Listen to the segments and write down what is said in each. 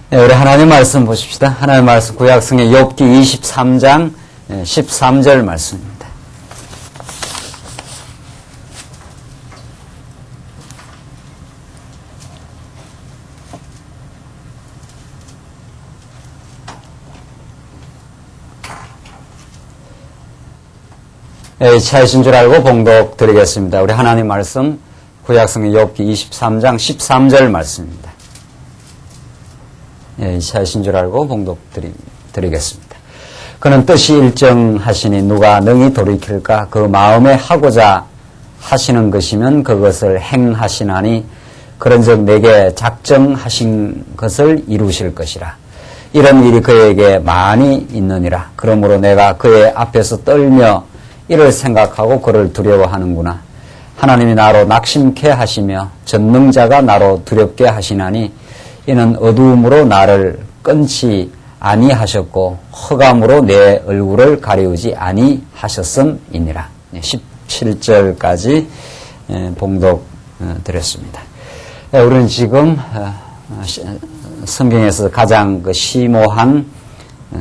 네, 우리 하나님 말씀 보십시다. 하나님 말씀 구약성의 욥기 23장 13절 말씀입니다. 차이신 줄 알고 봉독 드리겠습니다. 우리 하나님 말씀 구약성의 욥기 23장 13절 말씀입니다. 차이신 줄 알고 봉독 드리겠습니다. 그는 뜻이 일정하시니 누가 능히 돌이킬까? 그 마음에 하고자 하시는 것이면 그것을 행하시나니 그런즉 내게 작정하신 것을 이루실 것이라. 이런 일이 그에게 많이 있느니라. 그러므로 내가 그의 앞에서 떨며 이를 생각하고 그를 두려워하는구나. 하나님이 나로 낙심케 하시며 전능자가 나로 두렵게 하시나니 이는 어두움으로 나를 끊지 아니하셨고 흑암으로 내 얼굴을 가리우지 아니하셨음이니라. 17절까지 봉독 드렸습니다. 우리는 지금 성경에서 가장 심오한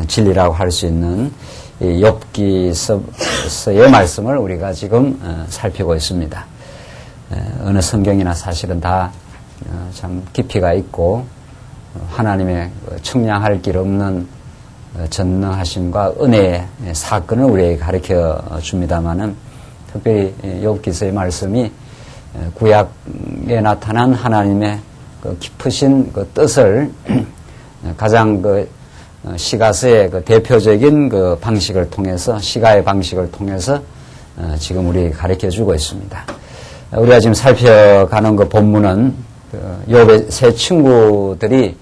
진리라고 할 수 있는 욥기서의 말씀을 우리가 지금 살피고 있습니다. 어느 성경이나 사실은 다 참 깊이가 있고 하나님의 측량할 길 없는 전능하심과 은혜의 사건을 우리에게 가르쳐 줍니다마는 특별히 욥기서의 말씀이 구약에 나타난 하나님의 그 깊으신 그 뜻을 가장 그 시가서의 그 대표적인 그 방식을 통해서 시가의 방식을 통해서 지금 우리 가르쳐 주고 있습니다. 우리가 지금 살펴가는 그 본문은 욥의 세 친구들의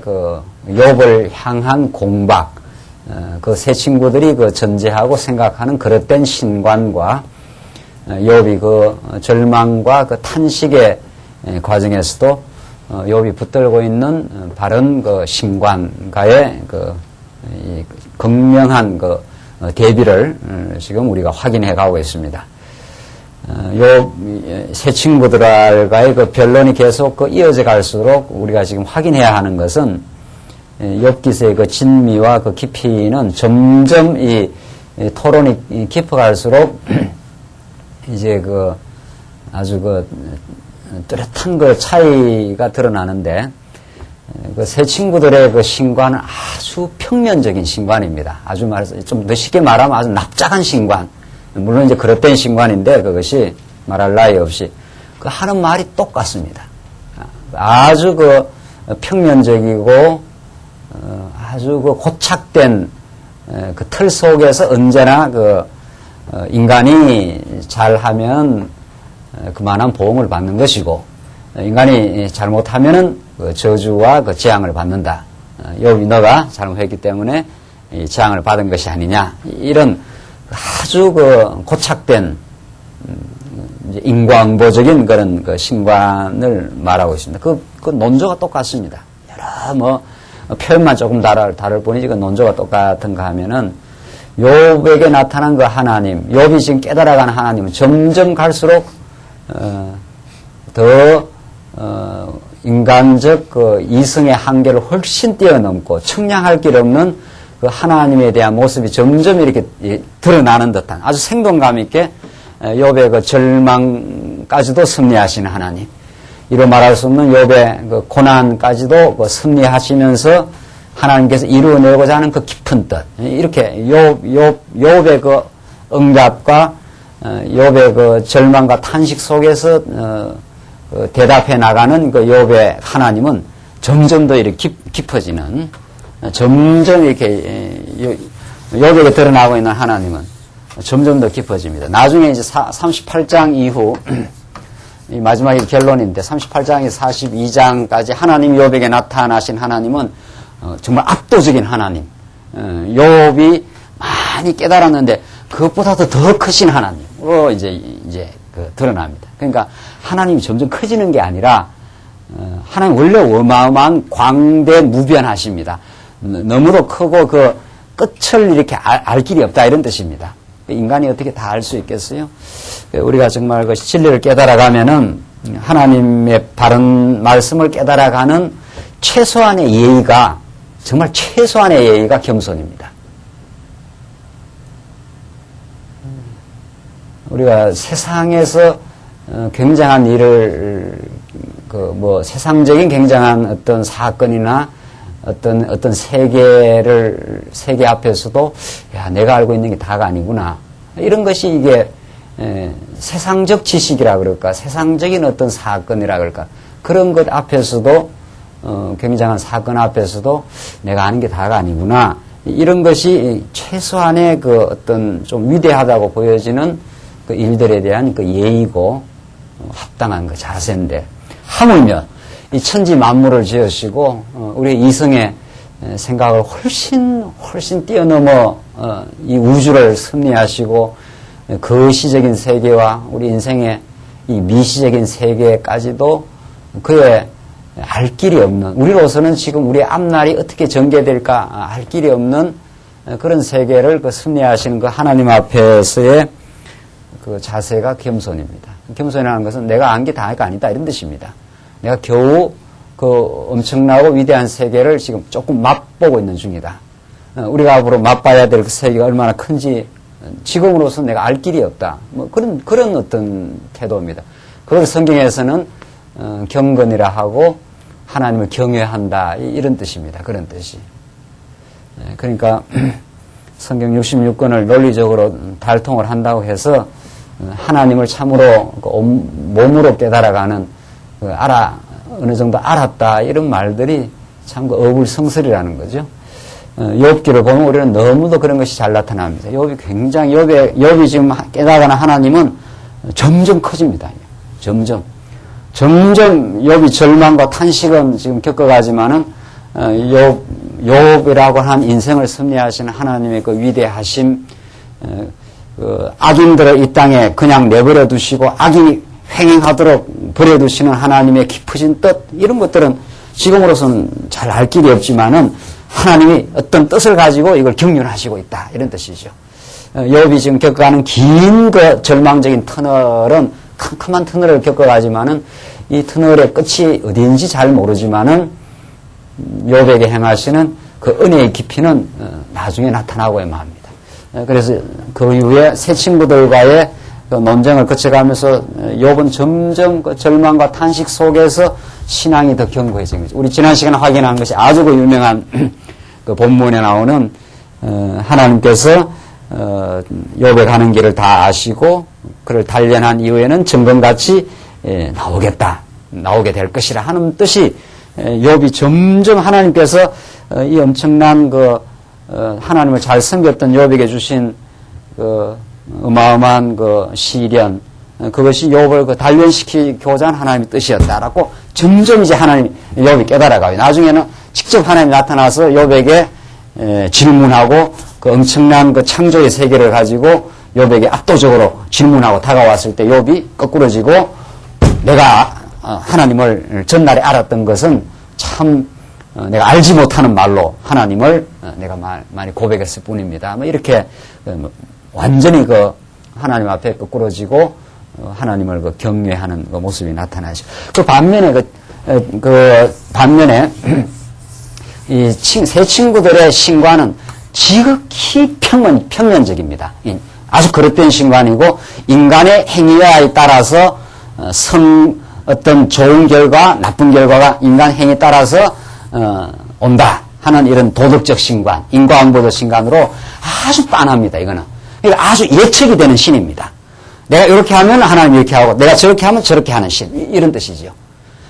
그 욥을 향한 공박, 그 세 친구들이 그 전제하고 생각하는 그릇된 신관과 욥이 그 절망과 그 탄식의 과정에서도 욥이 붙들고 있는 바른 그 신관과의 그 극명한 그 대비를 지금 우리가 확인해 가고 있습니다. 욥 세 친구들과의 그 변론이 계속 그 이어져 갈수록 우리가 지금 확인해야 하는 것은 욥기서의 그 진미와 그 깊이는 점점 이 토론이 깊어갈수록 이제 그 아주 그 뚜렷한 그 차이가 드러나는데 그 세 친구들의 그 신관은 아주 평면적인 신관입니다. 아주 좀 더 쉽게 말하면 아주 납작한 신관. 물론 이제 그릇된 신관인데 그것이 말할 나위 없이 그 하는 말이 똑같습니다. 아주 그 평면적이고 아주 그 고착된 그 틀 속에서 언제나 그 인간이 잘하면 그만한 보응을 받는 것이고 인간이 잘못하면은 그 저주와 그 재앙을 받는다. 욥이 너가 잘못했기 때문에 재앙을 받은 것이 아니냐. 이런 아주 그 고착된 인과응보적인 그런 그 신관을 말하고 있습니다. 그 논조가 똑같습니다. 여러 뭐 표현만 조금 다를 뿐이지 그 논조가 똑같은가 하면은 욥에게 나타난 그 하나님, 욥이 지금 깨달아가는 하나님은 점점 갈수록 더 인간적 그 이성의 한계를 훨씬 뛰어넘고 측량할 길 없는 그 하나님에 대한 모습이 점점 이렇게 드러나는 듯한 아주 생동감 있게 욥의 그 절망까지도 섭리하시는 하나님, 이로 말할 수 없는 욥의 그 고난까지도 그 섭리하시면서 하나님께서 이루어내고자 하는 그 깊은 뜻, 이렇게 욥의 그 응답과 욥의 그 절망과 탄식 속에서 그 대답해 나가는 그 욥의 하나님은 점점 더 이렇게 깊어지는, 점점 이렇게 욥에게 드러나고 있는 하나님은 점점 더 깊어집니다. 나중에 이제 38장 이후 이 마지막이 결론인데 38장에 42장까지 하나님 욥에게 나타나신 하나님은 정말 압도적인 하나님. 욥이 많이 깨달았는데 그것보다도 더 크신 하나님으로 이제 그 드러납니다. 그러니까 하나님이 점점 커지는 게 아니라 하나님 원래 어마어마한 광대 무변하십니다. 너무도 크고 그 끝을 이렇게 알 길이 없다 이런 뜻입니다. 인간이 어떻게 다 알 수 있겠어요? 우리가 정말 그 진리를 깨달아가면은 하나님의 바른 말씀을 깨달아가는 최소한의 예의가, 정말 최소한의 예의가 겸손입니다. 우리가 세상에서 굉장한 일을, 세상적인 굉장한 어떤 사건이나 어떤 세계 앞에서도, 야, 내가 알고 있는 게 다가 아니구나. 이런 것이 이게, 세상적 지식이라 그럴까, 세상적인 어떤 사건이라 그럴까, 그런 것 앞에서도, 굉장한 사건 앞에서도 내가 아는 게 다가 아니구나. 이런 것이 최소한의 그 어떤 좀 위대하다고 보여지는 그 일들에 대한 그 예의고, 합당한 그 자세인데, 하물며 이 천지 만물을 지으시고 우리 이성의 생각을 훨씬 뛰어넘어 이 우주를 섭리하시고 거시적인 세계와 우리 인생의 이 미시적인 세계까지도 그의 알 길이 없는, 우리로서는 지금 우리의 앞날이 어떻게 전개될까 알 길이 없는 그런 세계를 그 섭리하시는 그 하나님 앞에서의 그 자세가 겸손입니다. 겸손이라는 것은 내가 안 게 다가 아니다 이런 뜻입니다. 내가 겨우 그 엄청나고 위대한 세계를 지금 조금 맛보고 있는 중이다. 우리가 앞으로 맛봐야 될 그 세계가 얼마나 큰지 지금으로서 내가 알 길이 없다. 뭐 그런 어떤 태도입니다. 그걸 성경에서는 경건이라 하고 하나님을 경외한다 이런 뜻입니다. 그런 뜻이. 그러니까 성경 66권을 논리적으로 달통을 한다고 해서 하나님을 참으로 몸으로 깨달아가는 어느 정도 알았다 이런 말들이 참 어불성설이라는 거죠. 욥기를 보면 우리는 너무도 그런 것이 잘 나타납니다. 욥이 굉장히 욥이 지금 깨달아가는 하나님은 점점 커집니다. 점점 욥이 절망과 탄식은 지금 겪어가지만은 욥이라고 한 인생을 섭리하시는 하나님의 그 위대하심, 악인들을 이 땅에 그냥 내버려 두시고 악이 횡행하도록 버려두시는 하나님의 깊으신 뜻, 이런 것들은 지금으로서는 잘 알 길이 없지만은 하나님이 어떤 뜻을 가지고 이걸 경륜하시고 있다 이런 뜻이죠. 욥이 지금 겪어가는 긴 그 절망적인 터널은 캄캄한 터널을 겪어가지만은 이 터널의 끝이 어디인지 잘 모르지만은 욥에게 행하시는 그 은혜의 깊이는 나중에 나타나고야 맙니다. 그래서 그 이후에 새 친구들과의 그 논쟁을 거쳐가면서 욥은 점점 그 절망과 탄식 속에서 신앙이 더 견고해진 거죠. 우리 지난 시간에 확인한 것이 아주 그 유명한 그 본문에 나오는 하나님께서 욥에 가는 길을 다 아시고 그를 단련한 이후에는 정금같이 나오게 될 것이라 하는 뜻이 욥이 점점 하나님께서 이 엄청난 그 하나님을 잘 섬겼던 욥에게 주신 그 어마어마한 그 시련, 그것이 욥을 그 단련시키고자 하는 하나님의 뜻이었다라고 점점 이제 욥이 깨달아가요. 나중에는 직접 하나님이 나타나서 욥에게 질문하고 그 엄청난 그 창조의 세계를 가지고 욥에게 압도적으로 질문하고 다가왔을 때 욥이 거꾸러지고 내가 하나님을 전날에 알았던 것은 참 내가 알지 못하는 말로 하나님을 내가 많이 고백했을 뿐입니다. 뭐 이렇게 완전히 그 하나님 앞에 거꾸러지고 하나님을 그 경외하는 그 모습이 나타나죠. 그 반면에 이 세 친구들의 신과는 지극히 평면적입니다. 아주 그릇된 신관이고 인간의 행위에 따라서 어떤 좋은 결과, 나쁜 결과가 인간 행위에 따라서 온다 하는 이런 도덕적 신관, 인과응보적 신관으로 아주 빤합니다. 이거는 아주 예측이 되는 신입니다. 내가 이렇게 하면 하나님 이렇게 하고 내가 저렇게 하면 저렇게 하는 신, 이런 뜻이죠.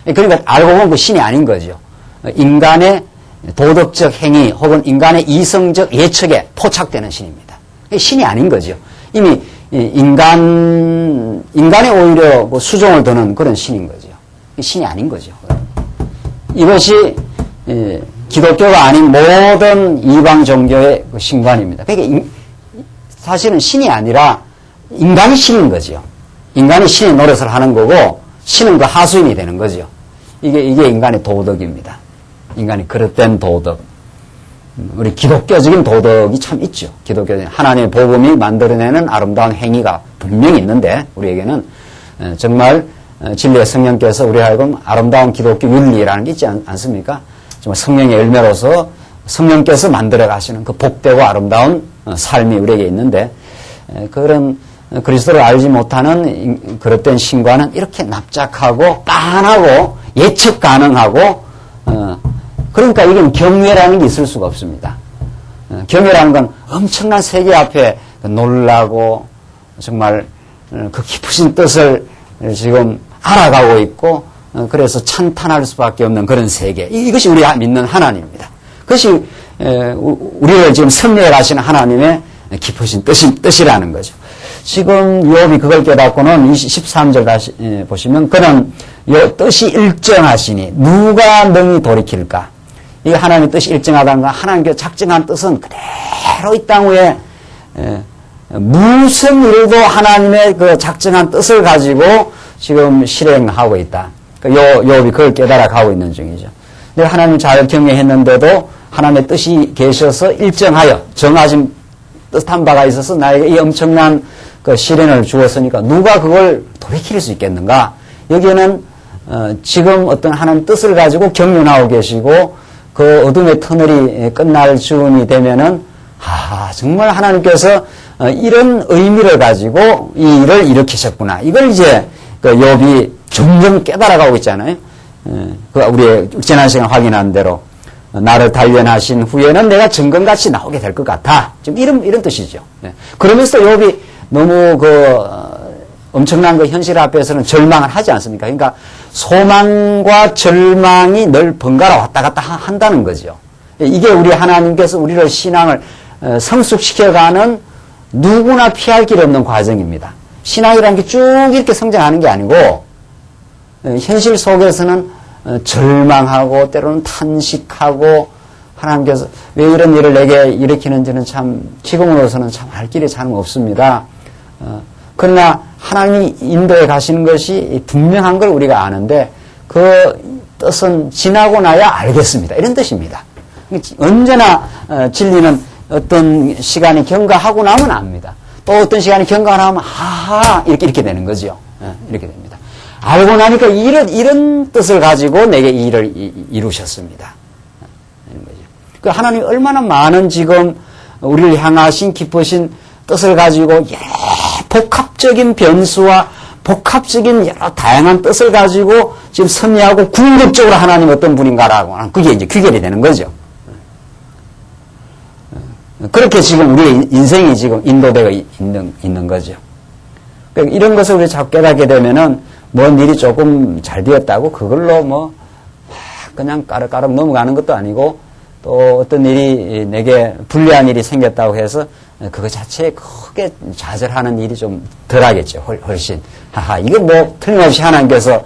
그러니까 알고 보면 그 신이 아닌 거죠. 인간의 도덕적 행위 혹은 인간의 이성적 예측에 포착되는 신입니다. 신이 아닌 거죠. 이미 인간에 오히려 수종을 두는 그런 신인 거죠. 신이 아닌 거죠. 이것이 기독교가 아닌 모든 이방 종교의 신관입니다. 그러니까 사실은 신이 아니라 인간이 신인 거죠. 인간이 신의 노릇을 하는 거고 신은 그 하수인이 되는 거죠. 이게 인간의 도덕입니다. 인간이 그릇된 도덕. 우리 기독교적인 도덕이 참 있죠. 기독교적인 하나님의 복음이 만들어내는 아름다운 행위가 분명히 있는데 우리에게는 정말 진리의 성령께서 우리 하여금 아름다운 기독교 윤리라는 게 있지 않습니까? 정말 성령의 열매로서 성령께서 만들어 가시는 그 복되고 아름다운 삶이 우리에게 있는데, 그런 그리스도를 알지 못하는 그릇된 신과는 이렇게 납작하고 빤하고 예측 가능하고, 그러니까 이건 경외라는 게 있을 수가 없습니다. 경외라는 건 엄청난 세계 앞에 놀라고 정말 그 깊으신 뜻을 지금 알아가고 있고, 그래서 찬탄할 수밖에 없는 그런 세계. 이것이 우리가 믿는 하나님입니다. 그것이 우리를 지금 섭리해 가시는 하나님의 깊으신 뜻이라는 거죠. 지금 욥이 그걸 깨닫고는 13절 다시 보시면, 그는 뜻이 일정하시니 누가 능히 돌이킬까? 이 하나님의 뜻이 일정하다는 건, 하나님께서 작정한 뜻은 그대로 이 땅 위에 무슨 일도 하나님의 그 작정한 뜻을 가지고 지금 실행하고 있다. 욥이 그걸 깨달아 가고 있는 중이죠. 내가 하나님을 잘 경외했는데도 하나님의 뜻이 계셔서 일정하여 정하신 뜻한 바가 있어서 나에게 이 엄청난 그 시련을 주었으니까 누가 그걸 돌이킬 수 있겠는가? 여기에는 지금 어떤 하나님 뜻을 가지고 경륜하고 계시고, 그 어둠의 터널이 끝날 즈음이 되면은 정말 하나님께서 이런 의미를 가지고 이 일을 일으키셨구나. 이걸 이제 그 욥이 점점 깨달아가고 있잖아요. 그 우리 지난 시간 확인한 대로 나를 단련하신 후에는 내가 증거같이 나오게 될 것 같아. 지금 이런 뜻이죠. 그러면서 욥이 너무 엄청난 그 현실 앞에서는 절망을 하지 않습니까? 그러니까 소망과 절망이 늘 번갈아 왔다 갔다 한다는 거죠. 이게 우리 하나님께서 우리를 신앙을 성숙시켜가는 누구나 피할 길 없는 과정입니다. 신앙이라는 게 쭉 이렇게 성장하는 게 아니고, 현실 속에서는 절망하고 때로는 탄식하고, 하나님께서 왜 이런 일을 내게 일으키는지는 참 지금으로서는 참 알 길이 참 없습니다. 그러나 하나님이 인도해 가시는 것이 분명한 걸 우리가 아는데, 그 뜻은 지나고 나야 알겠습니다. 이런 뜻입니다. 언제나 진리는 어떤 시간이 경과하고 나면 압니다. 또 어떤 시간이 경과하고 나면 이렇게 되는 거죠. 이렇게 됩니다. 알고 나니까 이런 뜻을 가지고 내게 이 일을 이루셨습니다. 이런 거죠. 그 하나님이 얼마나 많은 지금 우리를 향하신 기쁘신 뜻을 가지고 여러 복합적인 변수와 복합적인 여러 다양한 뜻을 가지고 지금 섭리하고 궁극적으로 하나님 어떤 분인가라고 하는, 그게 이제 귀결이 되는 거죠. 그렇게 지금 우리의 인생이 지금 인도되어 있는 거죠. 그러니까 이런 것을 우리 자꾸 깨닫게 되면은 뭔 일이 조금 잘 되었다고 그걸로 그냥 까르까르 넘어가는 것도 아니고, 또 어떤 일이 내게 불리한 일이 생겼다고 해서 그거 자체에 크게 좌절하는 일이 좀 덜하겠죠. 훨씬. 이거 틀림없이 하나님께서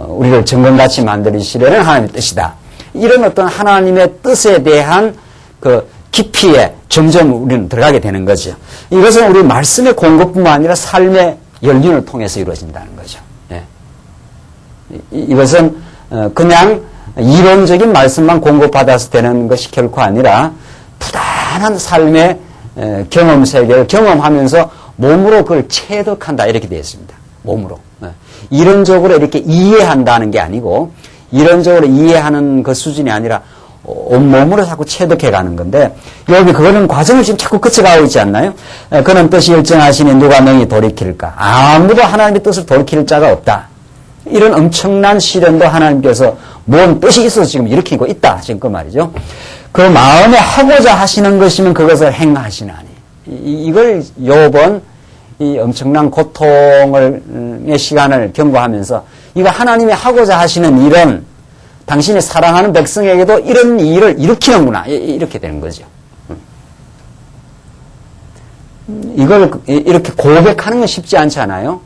우리를 정금같이 만드시려는 하나님의 뜻이다. 이런 어떤 하나님의 뜻에 대한 그 깊이에 점점 우리는 들어가게 되는 거죠. 이것은 우리 말씀의 공급뿐만 아니라 삶의 연륜을 통해서 이루어진다는 거죠. 이것은 그냥 이론적인 말씀만 공급받아서 되는 것이 결코 아니라 부단한 삶의 경험 세계를 경험하면서 몸으로 그걸 체득한다, 이렇게 되어 있습니다. 몸으로. 이론적으로 이렇게 이해한다는 게 아니고, 이론적으로 이해하는 그 수준이 아니라 온몸으로 자꾸 체득해 가는 건데, 여기 그거는 과정을 지금 자꾸 거쳐가고 있지 않나요? 그는 뜻이 일정하시니 누가 능히 돌이킬까? 아무도 하나님의 뜻을 돌이킬 자가 없다. 이런 엄청난 시련도 하나님께서 뭔 뜻이 있어서 지금 일으키고 있다, 지금 그 말이죠. 그 마음에 하고자 하시는 것이면 그것을 행하시나니. 이걸 욥은 이 엄청난 고통의 시간을 경고하면서, 이거 하나님이 하고자 하시는 일은 당신이 사랑하는 백성에게도 이런 일을 일으키는구나, 이렇게 되는 거죠. 이걸 이렇게 고백하는 건 쉽지 않잖아요.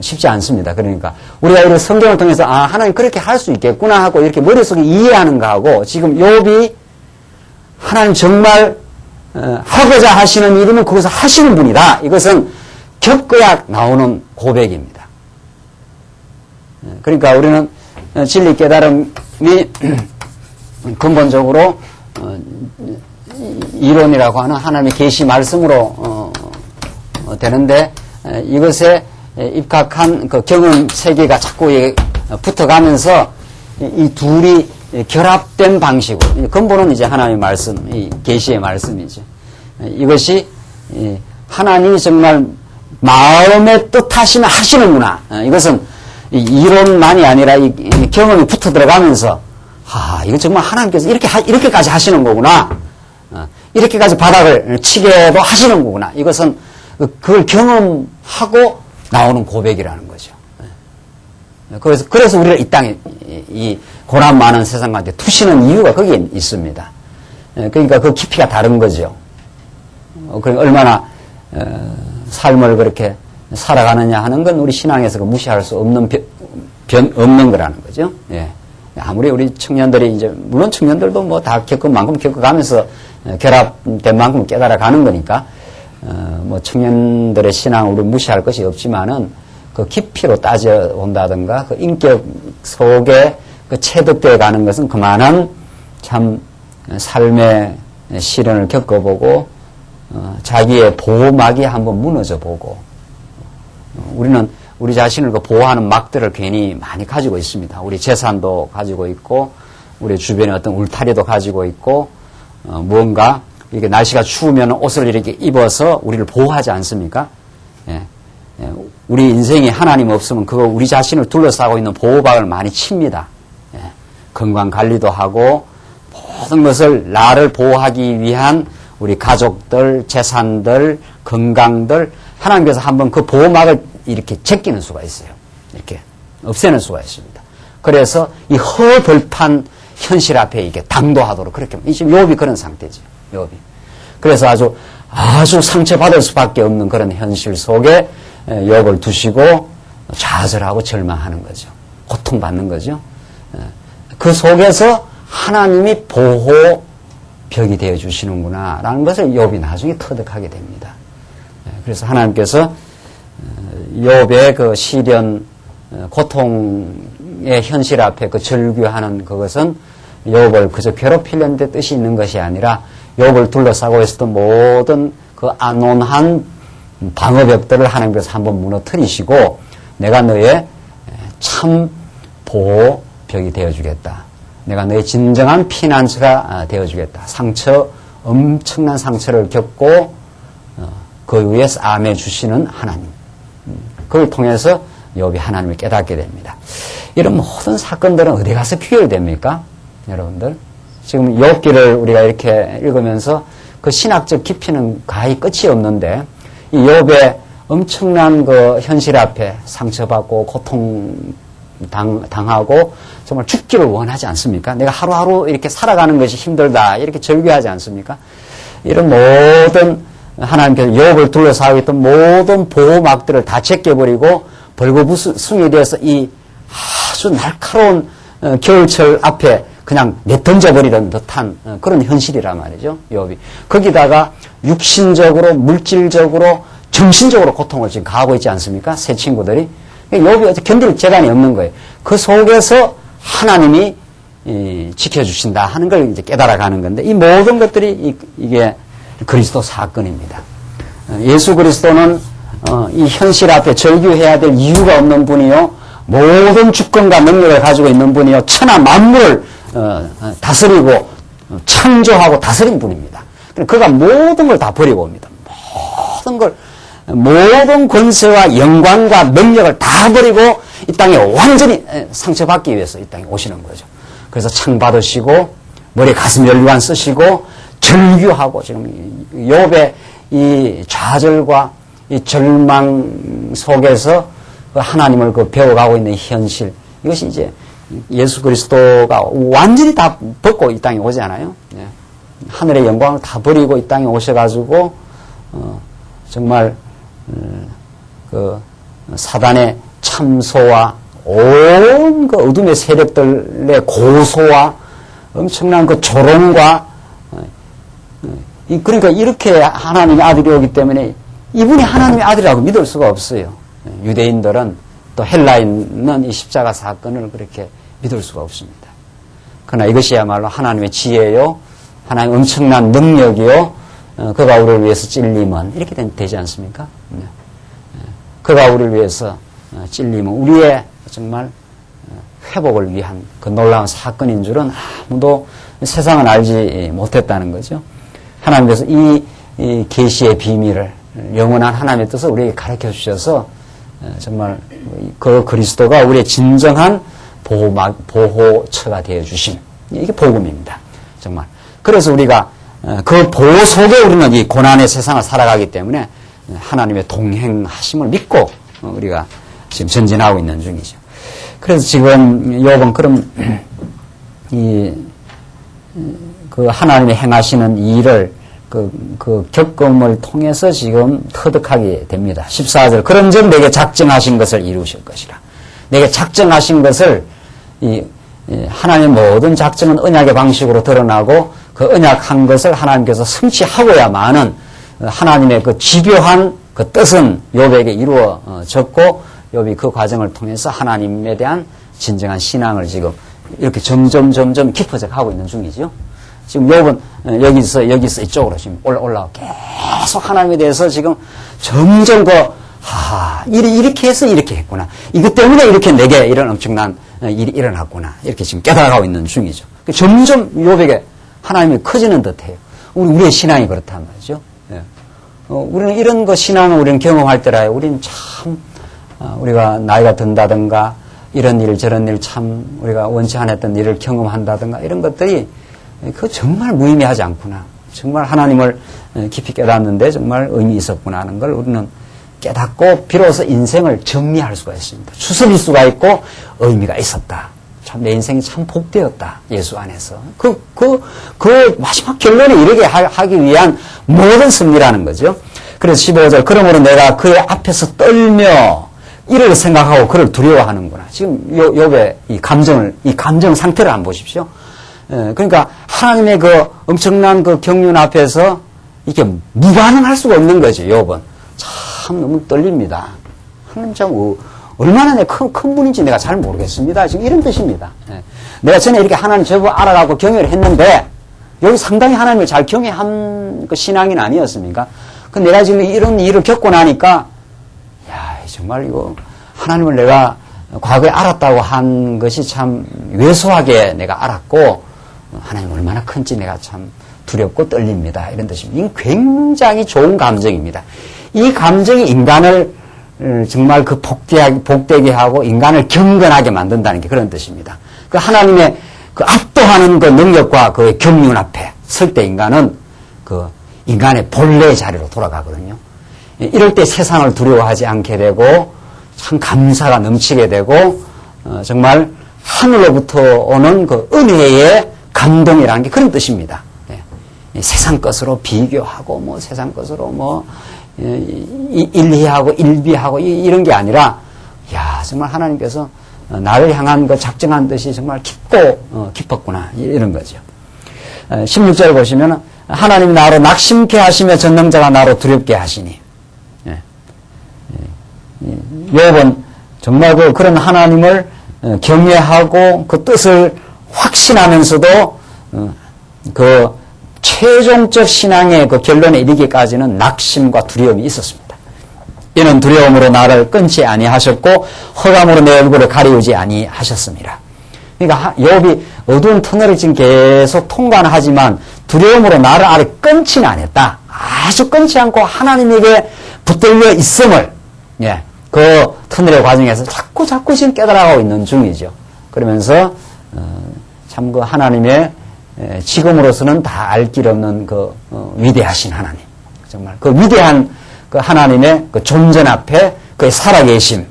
쉽지 않습니다. 그러니까 우리가 이런 성경을 통해서 하나님 그렇게 할 수 있겠구나 하고 이렇게 머릿속에 이해하는 거하고, 지금 욥이 하나님 정말 하고자 하시는 일이면 그것을 하시는 분이다, 이것은 겪어야 나오는 고백입니다. 그러니까 우리는 진리 깨달음이 근본적으로 이론이라고 하는 하나님의 계시 말씀으로 되는데, 이것에 입각한 그 경험 세계가 자꾸 붙어가면서 이 둘이 결합된 방식으로, 근본은 이제 하나님의 말씀, 이 계시의 말씀이죠. 이것이 하나님이 정말 마음의 뜻하시면 하시는구나. 이것은 이론만이 아니라 이 경험이 붙어 들어가면서, 이거 정말 하나님께서 이렇게까지 하시는 거구나. 이렇게까지 바닥을 치게도 하시는 거구나. 이것은 그걸 경험하고 나오는 고백이라는 거죠. 그래서 우리가 이 땅에, 이 고난 많은 세상 가운데 투시는 이유가 거기에 있습니다. 그러니까 그 깊이가 다른 거죠. 그러니까 얼마나, 삶을 그렇게 살아가느냐 하는 건 우리 신앙에서 무시할 수 없는 없는 거라는 거죠. 예. 아무리 우리 청년들이 이제, 물론 청년들도 뭐 다 겪은 만큼 겪어가면서 결합된 만큼 깨달아가는 거니까, 뭐 청년들의 신앙을 우리 무시할 것이 없지만은 그 깊이로 따져온다든가 그 인격 속에 그 체득되어 가는 것은 그만한 참 삶의 시련을 겪어보고, 자기의 보호막이 한번 무너져 보고, 우리는 우리 자신을 그 보호하는 막들을 괜히 많이 가지고 있습니다. 우리 재산도 가지고 있고, 우리 주변에 어떤 울타리도 가지고 있고, 무언가 이렇게 날씨가 추우면 옷을 이렇게 입어서 우리를 보호하지 않습니까? 예. 우리 인생이 하나님 없으면 그거 우리 자신을 둘러싸고 있는 보호막을 많이 칩니다. 예. 건강 관리도 하고, 모든 것을 나를 보호하기 위한 우리 가족들, 재산들, 건강들, 하나님께서 한번 그 보호막을 이렇게 제끼는 수가 있어요. 이렇게 없애는 수가 있습니다. 그래서 이 허벌판 현실 앞에 이게 당도하도록 그렇게, 지금 욥이 그런 상태죠. 욥이. 그래서 아주 상처받을 수밖에 없는 그런 현실 속에 욥을 두시고 좌절하고 절망하는 거죠. 고통받는 거죠. 그 속에서 하나님이 보호벽이 되어 주시는구나 라는 것을 욥이 나중에 터득하게 됩니다. 그래서 하나님께서 욥의 그 시련, 고통의 현실 앞에 그 절규하는 그것은 욥을 그저 괴롭히려는 데 뜻이 있는 것이 아니라 욥을 둘러싸고 있었던 모든 그 안온한 방어벽들을 하나님께서 한번 무너뜨리시고, 내가 너의 참 보호벽이 되어주겠다. 내가 너의 진정한 피난처가 되어주겠다. 엄청난 상처를 겪고 그 위에 싸매 주시는 하나님. 그걸 통해서 욥이 하나님을 깨닫게 됩니다. 이런 모든 사건들은 어디 가서 귀결됩니까? 여러분들. 지금 욥기를 우리가 이렇게 읽으면서 그 신학적 깊이는 거의 끝이 없는데, 이 욥의 엄청난 그 현실 앞에 상처받고 고통 당하고 정말 죽기를 원하지 않습니까? 내가 하루하루 이렇게 살아가는 것이 힘들다 이렇게 절규하지 않습니까? 이런 모든 하나님께서 욥을 둘러싸고 있던 모든 보호막들을 다 제껴버리고 벌거부숭이 되어서 이 아주 날카로운 겨울철 앞에 그냥 내던져버리는 듯한 그런 현실이란 말이죠. 욥이. 거기다가 육신적으로, 물질적으로, 정신적으로 고통을 지금 가하고 있지 않습니까? 새 친구들이. 욥이 견딜 재간이 없는 거예요. 그 속에서 하나님이 지켜주신다 하는 걸 이제 깨달아가는 건데, 이 모든 것들이 이게 그리스도 사건입니다. 예수 그리스도는 이 현실 앞에 절규해야 될 이유가 없는 분이요, 모든 주권과 능력을 가지고 있는 분이요, 천하 만물을 다스리고 창조하고 다스린 분입니다. 그가 모든 걸 다 버리고 옵니다. 모든 권세와 영광과 능력을 다 버리고 이 땅에 완전히 상처받기 위해서 이 땅에 오시는 거죠. 그래서 창 받으시고 머리에 가슴 연류관 쓰시고 절규하고, 지금 욥의 이 좌절과 이 절망 속에서 하나님을 배워가고 있는 현실, 이것이 이제 예수 그리스도가 완전히 다 벗고 이 땅에 오잖아요. 하늘의 영광을 다 버리고 이 땅에 오셔가지고 정말 그 사단의 참소와 온 그 어둠의 세력들의 고소와 엄청난 그 조롱과, 그러니까 이렇게 하나님의 아들이 오기 때문에 이분이 하나님의 아들이라고 믿을 수가 없어요. 유대인들은, 또 헬라인은 이 십자가 사건을 그렇게 믿을 수가 없습니다. 그러나 이것이야말로 하나님의 지혜요, 하나님의 엄청난 능력이요, 그가 우리를 위해서 찔림은, 이렇게 되지 않습니까? 그가 우리를 위해서 찔림은 우리의 정말 회복을 위한 그 놀라운 사건인 줄은 아무도 세상은 알지 못했다는 거죠. 하나님께서 이 계시의 비밀을, 영원한 하나님의 뜻을 우리에게 가르쳐 주셔서 정말 그 그리스도가 우리의 진정한 보호처가 되어 주심, 이게 복음입니다. 정말. 그래서 우리가 그 보호 속에 우리는 이 고난의 세상을 살아가기 때문에 하나님의 동행하심을 믿고 우리가 지금 전진하고 있는 중이죠. 그래서 지금 욥은 그럼 그 하나님이 행하시는 일을 그 겪음을 통해서 지금 터득하게 됩니다. 14절. 그런즉 내게 작정하신 것을 이루실 것이라. 내게 작정하신 것을 하나님의 모든 작정은 언약의 방식으로 드러나고 그 언약한 것을 하나님께서 성취하고야만은 하나님의 그 집요한 그 뜻은 욥에게 이루어졌고 욥이 그 과정을 통해서 하나님에 대한 진정한 신앙을 지금 이렇게 점점 깊어져 가고 있는 중이죠. 지금 욥은 여기서 이쪽으로 지금 올라오고 계속 하나님에 대해서 지금 점점 이렇게 해서 이렇게 했구나. 이것 때문에 이렇게 내게 이런 엄청난 일이 일어났구나. 이렇게 지금 깨달아가고 있는 중이죠. 점점 욥에게 하나님이 커지는 듯해요. 우리의 신앙이 그렇단 말이죠. 예. 우리는 이런 거 신앙을 우리는 경험할 때라요. 우리는 참 우리가 나이가 든다든가 이런 일 저런 일 참 우리가 원치 않았던 일을 경험한다든가 이런 것들이 그거 정말 무의미하지 않구나. 정말 하나님을 깊이 깨닫는데 정말 의미 있었구나 하는 걸 우리는 깨닫고 비로소 인생을 정리할 수가 있습니다. 추스릴 수가 있고 의미가 있었다. 참 내 인생이 참 복되었다. 예수 안에서. 그 마지막 결론에 이르게 하기 위한 모든 승리라는 거죠. 그래서 15절. 그러므로 내가 그의 앞에서 떨며 이를 생각하고 그를 두려워하는구나. 지금 욥의 이 감정 상태를 한번 보십시오. 그러니까 하나님의 그 엄청난 그 경륜 앞에서 이게 무반응할 수가 없는 거죠. 욥은 참 너무 떨립니다. 하나님 참 얼마나 큰 분인지 내가 잘 모르겠습니다. 지금 이런 뜻입니다. 내가 전에 이렇게 하나님 저보 알아가고 경외를 했는데 여기 상당히 하나님을 잘 경외한 그 신앙인 아니었습니까? 그 내가 지금 이런 일을 겪고 나니까 야 정말 이거 하나님을 내가 과거에 알았다고 한 것이 참 왜소하게 내가 알았고 하나님 얼마나 큰지 내가 참 두렵고 떨립니다. 이런 뜻입니다. 이건 굉장히 좋은 감정입니다. 이 감정이 인간을 정말 그 복되게 하고 인간을 경건하게 만든다는 게 그런 뜻입니다. 그 하나님의 그 압도하는 그 능력과 그 경륜 앞에 설 때 인간은 그 인간의 본래의 자리로 돌아가거든요. 이럴 때 세상을 두려워하지 않게 되고 참 감사가 넘치게 되고 정말 하늘로부터 오는 그 은혜의 감동이라는 게 그런 뜻입니다. 세상 것으로 비교하고 세상 것으로 일희하고 일비하고 이런 게 아니라 야 정말 하나님께서 나를 향한 그 작정한 뜻이 정말 깊고 깊었구나 이런 거죠. 16절 보시면 하나님이 나로 낙심케 하시며 전능자가 나로 두렵게 하시니 욥은 정말 그런 하나님을 경외하고 그 뜻을 확신하면서도 그 최종적 신앙의 그 결론에 이르기까지는 낙심과 두려움이 있었습니다. 이는 두려움으로 나를 끊지 아니하셨고 흑암으로 내 얼굴을 가리우지 아니하셨습니다. 그러니까 욥이 어두운 터널을 지금 계속 통과는 하지만 두려움으로 나를 아래 끊지는 않았다. 아주 끊지 않고 하나님에게 붙들려 있음을 그 터널의 과정에서 자꾸 지금 깨달아가고 있는 중이죠. 그러면서 참 그 하나님의 지금으로서는 다 알 길 없는 그 위대하신 하나님, 정말 그 위대한 그 하나님의 그 존재 앞에 그의 살아계심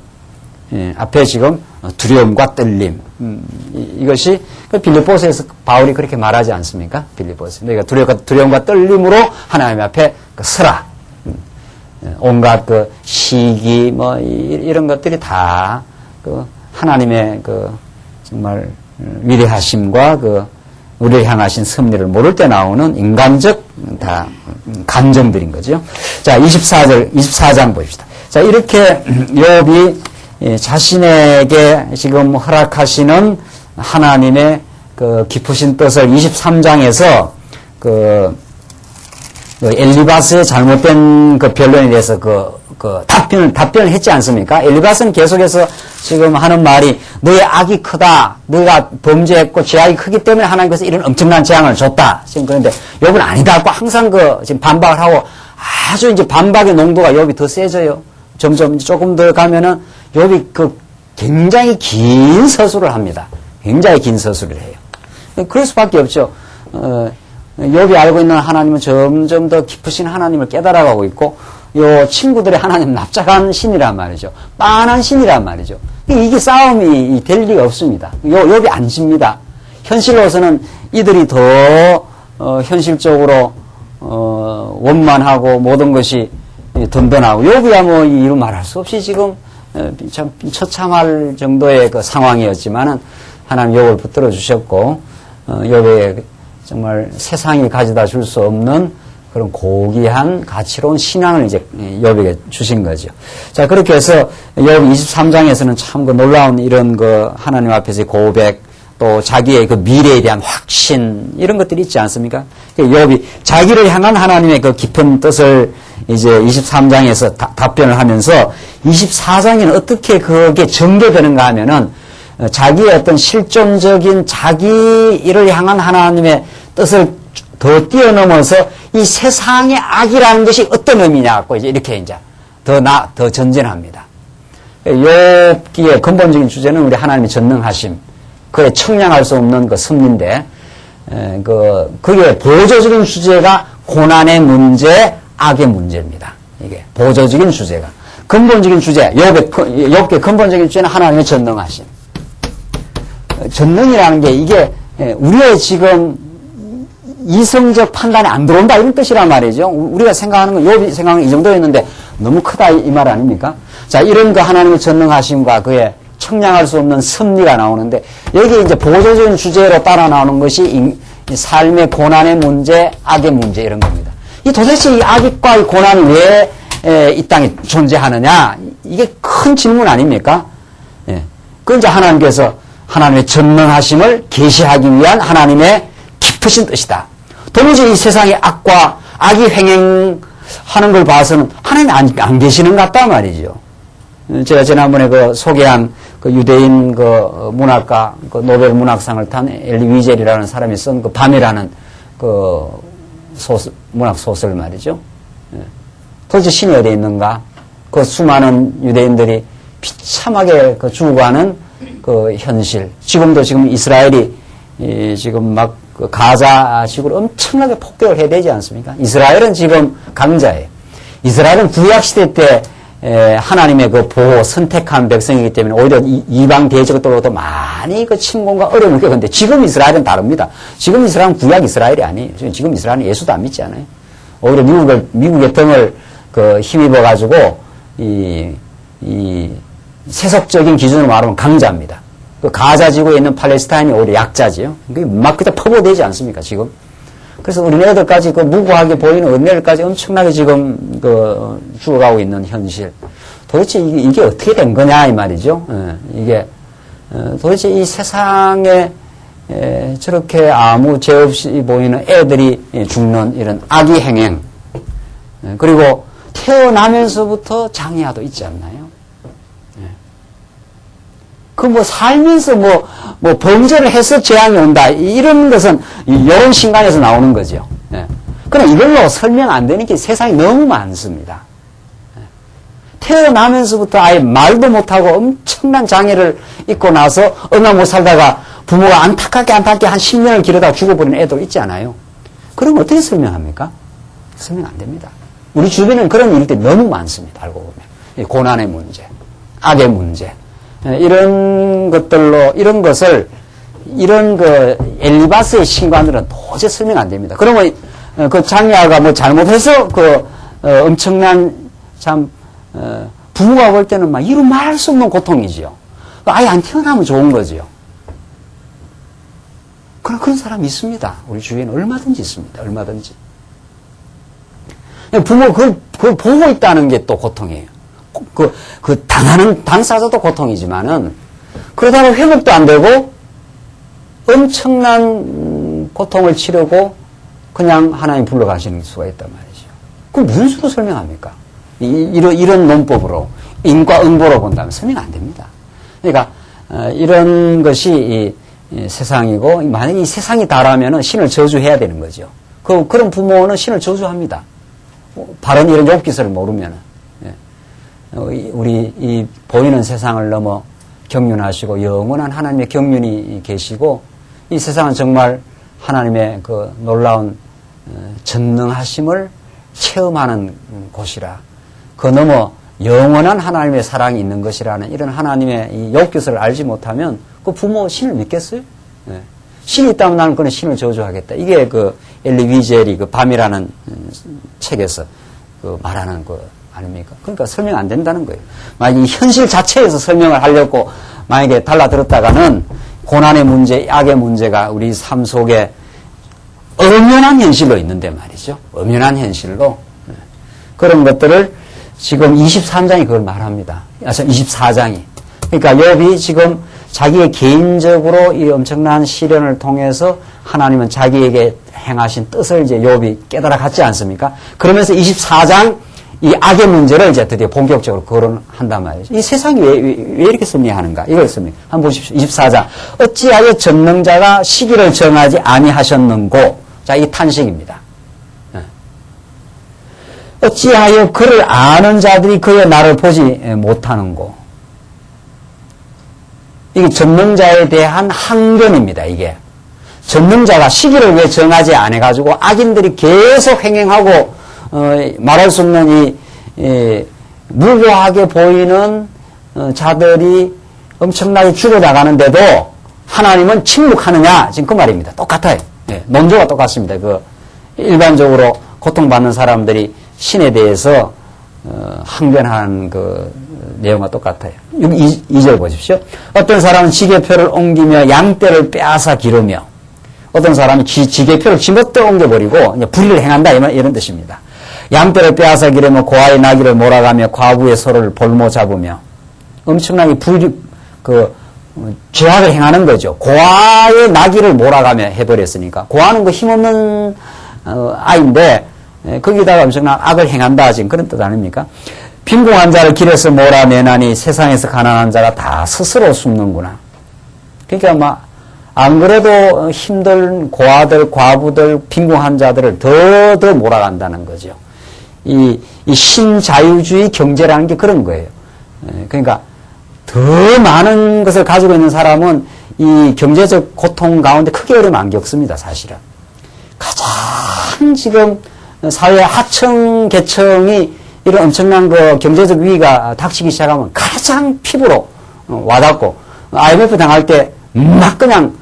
앞에 지금 두려움과 떨림, 이것이 그 빌립보서에서 바울이 그렇게 말하지 않습니까? 빌립보서 내가 두려움과 떨림으로 하나님 앞에 그 서라. 온갖 그 시기 이런 것들이 다 그 하나님의 그 정말 위대하심과 그 우리를 향하신 섭리를 모를 때 나오는 인간적 다 감정들인 거죠. 자, 24장 보십시다. 자, 이렇게 욥이 자신에게 지금 허락하시는 하나님의 그 깊으신 뜻을 23장에서 그 엘리바스의 잘못된 그 변론에 대해서 그 답변을 했지 않습니까? 엘리바스는 계속해서 지금 하는 말이 너의 악이 크다. 너가 범죄했고 죄악이 크기 때문에 하나님께서 이런 엄청난 재앙을 줬다. 지금 그런데 욥은 아니다. 고 항상 지금 반박을 하고 아주 이제 반박의 농도가 욥이 더 세져요. 점점 조금 더 가면은 욥이 굉장히 긴 서술을 합니다. 굉장히 긴 서술을 해요. 그럴 수밖에 없죠. 욥이 알고 있는 하나님은 점점 더 깊으신 하나님을 깨달아가고 있고, 요 친구들의 하나님은 납작한 신이란 말이죠. 빤한 신이란 말이죠. 이게 싸움이 될 리가 없습니다. 욥이 안 집니다. 현실로서는 이들이 더 현실적으로 원만하고 모든 것이 든든하고, 욥이야 뭐 이루 말할 수 없이 지금 참 처참할 정도의 그 상황이었지만은 하나님 욥을 붙들어 주셨고, 욥의 정말 세상이 가져다 줄 수 없는 그런 고귀한 가치로운 신앙을 이제 욥에게 주신 거죠. 자, 그렇게 해서 욥 23장에서는 참 그 놀라운 이런 그 하나님 앞에서의 고백, 또 자기의 그 미래에 대한 확신, 이런 것들이 있지 않습니까? 욥이 자기를 향한 하나님의 그 깊은 뜻을 이제 23장에서 답변을 하면서 24장에는 어떻게 그게 전개되는가 하면은 자기의 어떤 실존적인 자기를 향한 하나님의 뜻을 더 뛰어넘어서 이 세상의 악이라는 것이 어떤 의미냐고 이렇게 이제 더 전진합니다. 욥기의 근본적인 주제는 우리 하나님의 전능하심, 그의 청량할 수 없는 그 섭리인데, 그게 보조적인 주제가 고난의 문제, 악의 문제입니다. 이게 보조적인 주제가. 근본적인 주제, 욥의 근본적인 주제는 하나님의 전능하심. 전능이라는 게 이게 우리의 지금 이성적 판단에 안 들어온다 이런 뜻이란 말이죠. 우리가 생각하는 건, 욥이 생각하는 이 정도였는데 너무 크다 이 말 아닙니까? 자, 이런 그 하나님의 전능하심과 그의 청량할 수 없는 섭리가 나오는데, 여기 이제 보조적인 주제로 따라 나오는 것이 이 삶의 고난의 문제, 악의 문제 이런 겁니다. 도대체 이 악과 이 고난이 왜 이 땅에 존재하느냐? 이게 큰 질문 아닙니까? 예. 그 이제 하나님께서 하나님의 전능하심을 계시하기 위한 하나님의 깊으신 뜻이다. 도무지 이 세상의 악과 악이 횡행하는 걸 봐서는 하나님이 안 계시는 것 같단 말이죠. 제가 지난번에 소개한 유대인 문학가, 노벨 문학상을 탄 엘리 위젤이라는 사람이 쓴 밤이라는 문학 소설 말이죠. 도대체 신이 어디 있는가? 수많은 유대인들이 비참하게 죽어가는 현실. 지금 이스라엘이 지금 막 가자식으로 엄청나게 폭격을 해야 되지 않습니까? 이스라엘은 지금 강자예요. 이스라엘은 구약시대 때 하나님의 보호, 선택한 백성이기 때문에 오히려 이방 대적으로도 많이 침공과 어려움을 겪었는데, 지금 이스라엘은 다릅니다. 지금 이스라엘은 구약 이스라엘이 아니에요. 지금 이스라엘은 예수도 안 믿지 않아요. 오히려 미국의 등을 힘입어가지고 이 세속적인 기준으로 말하면 강자입니다. 가자 지구에 있는 팔레스타인이 오히려 약자지요. 그게 막 그때 퍼부어되지 않습니까, 지금? 그래서 우리네들까지 무고하게 보이는 어린애들까지 엄청나게 지금 죽어가고 있는 현실. 도대체 이게 어떻게 된 거냐, 이 말이죠. 이게, 도대체 이 세상에 저렇게 아무 죄 없이 보이는 애들이 죽는 이런 악의 행행. 그리고 태어나면서부터 장애아도 있지 않나요? 살면서 범죄를 해서 재앙이 온다. 이런 것은 여론 신간에서 나오는 거죠. 그러나 이걸로 설명 안 되는 게 세상에 너무 많습니다. 태어나면서부터 아예 말도 못하고 엄청난 장애를 입고 나서 얼마 못 살다가 부모가 안타깝게 한 10년을 기르다가 죽어버리는 애도 있지 않아요? 그럼 어떻게 설명합니까? 설명 안 됩니다. 우리 주변에는 그런 일들이 너무 많습니다. 알고 보면. 고난의 문제, 악의 문제. 이런 것을, 이런 엘리바스의 신관들은 도저히 설명 안 됩니다. 그러면 장애아가 잘못해서 엄청난 부모가 볼 때는 이루 말할 수 없는 고통이지요. 아예 안 태어나면 좋은 거지요. 그런 사람이 있습니다. 우리 주위에는 얼마든지 있습니다. 얼마든지. 부모 그걸 보고 있다는 게 또 고통이에요. 당하는 당사자도 고통이지만은, 그러다가 회복도 안 되고, 엄청난 고통을 치르고, 그냥 하나님 불러가시는 수가 있단 말이죠. 그럼 무슨 수로 설명합니까? 이런 논법으로 인과응보로 본다면 설명 안 됩니다. 그러니까 이런 것이 이 세상이고 만약에 이 세상이 다라면은 신을 저주해야 되는 거죠. 그런 부모는 신을 저주합니다. 바른 이런 욥기서를 모르면은. 우리 이 보이는 세상을 넘어 경륜하시고 영원한 하나님의 경륜이 계시고 이 세상은 정말 하나님의 그 놀라운 전능하심을 체험하는 곳이라 그 넘어 영원한 하나님의 사랑이 있는 것이라는 이런 하나님의 이 욥기서를 알지 못하면 그 부모 신을 믿겠어요? 신이 있다면 나는 그는 신을 저주하겠다. 이게 그 엘리 위젤이 그 밤이라는 책에서 그 말하는 거 아닙니까? 그러니까 설명 안 된다는 거예요. 만약 이 현실 자체에서 설명을 하려고 만약에 달라들었다가는 고난의 문제, 악의 문제가 우리 삶 속에 엄연한 현실로 있는데 말이죠. 엄연한 현실로. 그런 것들을 지금 23장이 그걸 말합니다. 24장이. 그러니까 욥이 지금 자기의 개인적으로 이 엄청난 시련을 통해서 하나님은 자기에게 행하신 뜻을 이제 욥이 깨달아 갔지 않습니까? 그러면서 24장 이 악의 문제를 이제 드디어 본격적으로 거론한단 말이죠. 이 세상이 왜 이렇게 섭리하는가? 이걸 씁니다. 한번 보십시오. 24장. 어찌하여 전능자가 시기를 정하지 아니하셨는고? 자, 이 탄식입니다. 어찌하여 그를 아는 자들이 그의 날을 보지 못하는고? 이게 전능자에 대한 항변입니다, 이게. 전능자가 시기를 왜 정하지 않아가지고 악인들이 계속 행행하고 말할 수 없는 이 무고하게 보이는 자들이 엄청나게 죽어나가는데도 하나님은 침묵하느냐? 지금 그 말입니다. 똑같아요. 논조가 똑같습니다. 그 일반적으로 고통받는 사람들이 신에 대해서 항변하는 그 내용과 똑같아요. 2절 보십시오. 어떤 사람은 지게표를 옮기며 양떼를 빼앗아 기르며 어떤 사람은 지게표를 지멋대로 옮겨버리고 불의를 행한다 이런 뜻입니다. 양떼를 빼앗아 기르며 고아의 나귀를 몰아가며 과부의 소를 볼모 잡으며 엄청나게 죄악을 행하는 거죠. 고아의 나귀를 몰아가며 해버렸으니까 고아는 그 힘없는 아이인데 거기다가 엄청난 악을 행한다 지금 그런 뜻 아닙니까? 빈궁한 자를 길에서 몰아내나니 세상에서 가난한 자가 다 스스로 숨는구나. 그러니까 안 그래도 힘든 고아들, 과부들, 빈궁한 자들을 더 몰아간다는 거죠. 이 신자유주의 경제라는 게 그런 거예요. 그러니까 더 많은 것을 가지고 있는 사람은 이 경제적 고통 가운데 크게 어려움 안 겪습니다, 사실은. 가장 지금 사회 하층 계층이 이런 엄청난 그 경제적 위기가 닥치기 시작하면 가장 피부로 와닿고 IMF 당할 때 막 그냥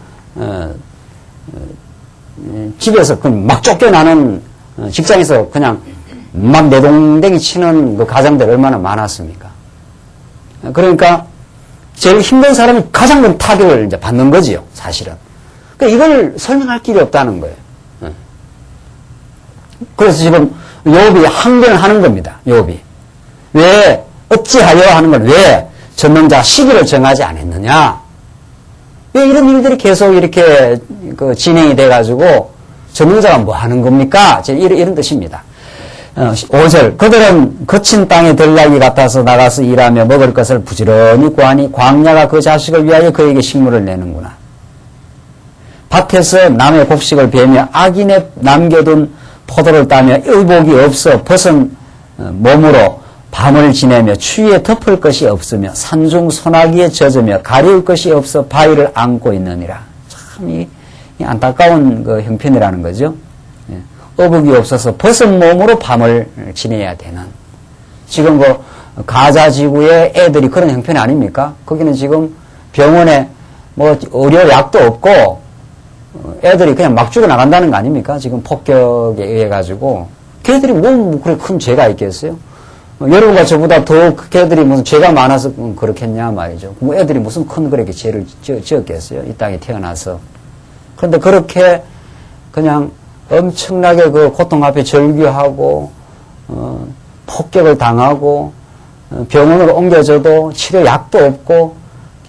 집에서 막 쫓겨나는 직장에서 그냥 막 내동댕이 치는 그 가장들 얼마나 많았습니까? 그러니까 제일 힘든 사람이 가장 큰 타격을 이제 받는 거지요, 사실은. 그러니까 이걸 설명할 길이 없다는 거예요. 그래서 지금 욥이 항변을 하는 겁니다. 욥이 왜 어찌하여 하는 걸 왜 전능자 시기를 정하지 않았느냐? 왜 이런 일들이 계속 이렇게 진행이 돼가지고 전능자가 뭐 하는 겁니까? 이런 뜻입니다. 5절 그들은 거친 땅에 들나귀 같아서 나가서 일하며 먹을 것을 부지런히 구하니 광야가 그 자식을 위하여 그에게 식물을 내는구나. 밭에서 남의 곡식을 베며 악인의 남겨둔 포도를 따며 의복이 없어 벗은 몸으로 밤을 지내며 추위에 덮을 것이 없으며 산중 소나기에 젖으며 가려울 것이 없어 바위를 안고 있느니라. 참 이 안타까운 그 형편이라는 거죠. 의복이 없어서 벗은 몸으로 밤을 지내야 되는. 지금 그 가자 지구의 애들이 그런 형편이 아닙니까? 거기는 지금 병원에 뭐 의료 약도 없고 애들이 그냥 막 죽어나간다는 거 아닙니까? 지금 폭격에 의해 가지고 걔들이 뭐 그렇게 큰 죄가 있겠어요? 여러분과 저보다 더 걔들이 무슨 죄가 많아서 그렇겠냐 말이죠. 뭐 애들이 무슨 큰 그렇게 죄를 지었겠어요? 이 땅에 태어나서. 그런데 그렇게 그냥 엄청나게 그 고통 앞에 절규하고 폭격을 당하고 병원으로 옮겨져도 치료 약도 없고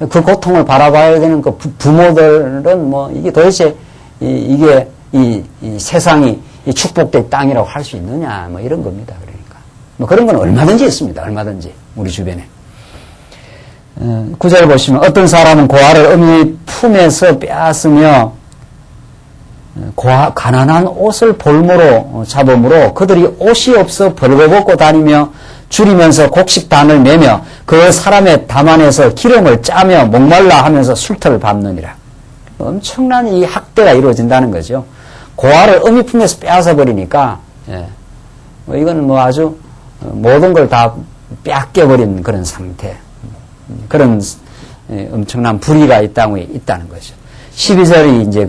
그 고통을 바라봐야 되는 그 부모들은 뭐 이게 도대체 이게 이 세상이 이 축복된 땅이라고 할 수 있느냐 뭐 이런 겁니다. 그러니까 뭐 그런 건 얼마든지 있습니다. 얼마든지 우리 주변에. 9절 보시면 어떤 사람은 고아를 어미 품에서 빼앗으며 가난한 옷을 볼모로 잡음으로 그들이 옷이 없어 벌거벗고 다니며 줄이면서 곡식단을 매며 그 사람의 담 안에서 기름을 짜며 목말라 하면서 술터를 밟느니라. 엄청난 이 학대가 이루어진다는 거죠. 고아를 어미 품에서 빼앗아 버리니까 뭐 이건 뭐 아주 모든 걸 다 빼앗겨버린 그런 상태, 그런 엄청난 불의가 이 땅에 있다는 거죠. 12절이 이제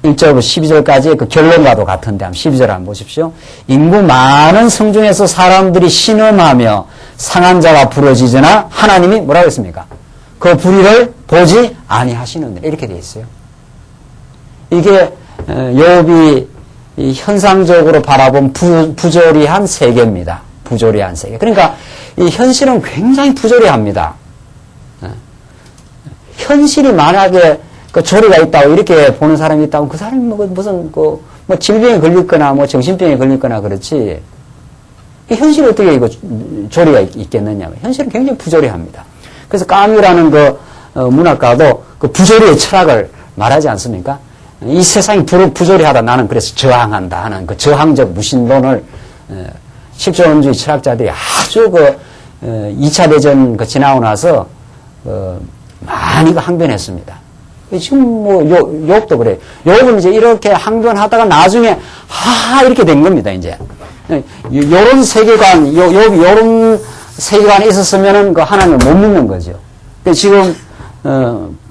1절부터 12절까지의 그 결론과도 같은데 한번 12절 한번 보십시오. 인구 많은 성 중에서 사람들이 신음하며 상한 자가 부러지잖아 하나님이 뭐라고 했습니까? 그 불의를 보지 아니하시느니라 이렇게 되어 있어요. 이게 욥이 현상적으로 바라본 부조리한 세계입니다. 부조리한 세계. 그러니까 이 현실은 굉장히 부조리합니다. 현실이 만약에 그 조리가 있다고 이렇게 보는 사람이 있다고 그 사람이 무슨 뭐 질병에 걸렸거나 뭐 정신병에 걸렸거나 그렇지. 이 현실이 어떻게 이거 조리가 있겠느냐. 현실은 굉장히 부조리합니다. 그래서 까뮤라는 그 문학가도 그 부조리의 철학을 말하지 않습니까? 이 세상이 부조리하다 나는 그래서 저항한다 하는 그 저항적 무신론을 실존주의 철학자들이 아주 2차 대전 지나고 나서 많이 항변했습니다. 지금 뭐 욥도 그래요. 욥은 이제 이렇게 항변하다가 나중에 이렇게 된 겁니다. 이제 요런 세계관, 욥이 요런 세계관에 있었으면은 그 하나님을 못 믿는 거죠. 지금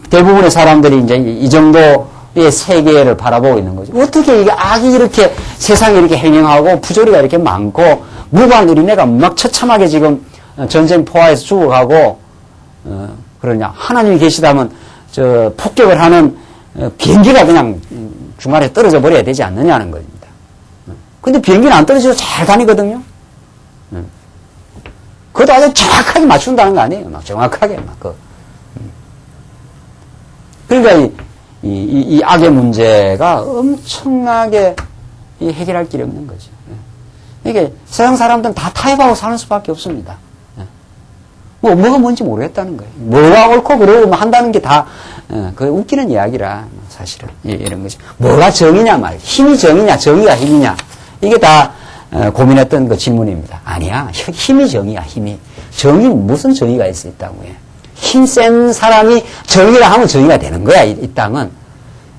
대부분의 사람들이 이제 이 정도의 세계를 바라보고 있는 거죠. 어떻게 이게 악이 이렇게 세상에 이렇게 행행하고 부조리가 이렇게 많고 무고한 어린애가 막 처참하게 지금 전쟁 포화에서 죽어가고 그러냐. 하나님이 계시다면 저 폭격을 하는 비행기가 그냥 중간에 떨어져 버려야 되지 않느냐는 겁니다. 근데 비행기는 안 떨어지고 잘 다니거든요. 그것도 아주 정확하게 맞춘다는 거 아니에요. 막 정확하게 막 그러니까 이 악의 문제가 엄청나게 해결할 길이 없는 거죠. 이게 세상 사람들은 다 타협하고 사는 수밖에 없습니다. 뭐가 뭔지 모르겠다는 거예요. 뭐가 옳고 그러고 한다는 게 다, 그 웃기는 이야기라, 사실은. 이런 거죠. 뭐가 정의냐 말이에요. 힘이 정의냐, 정의가 힘이냐. 이게 다, 고민했던 그 질문입니다. 아니야. 힘이 정의야, 힘이. 무슨 정의가 있다고 해. 힘 센 사람이 정의라 하면 정의가 되는 거야, 이 땅은.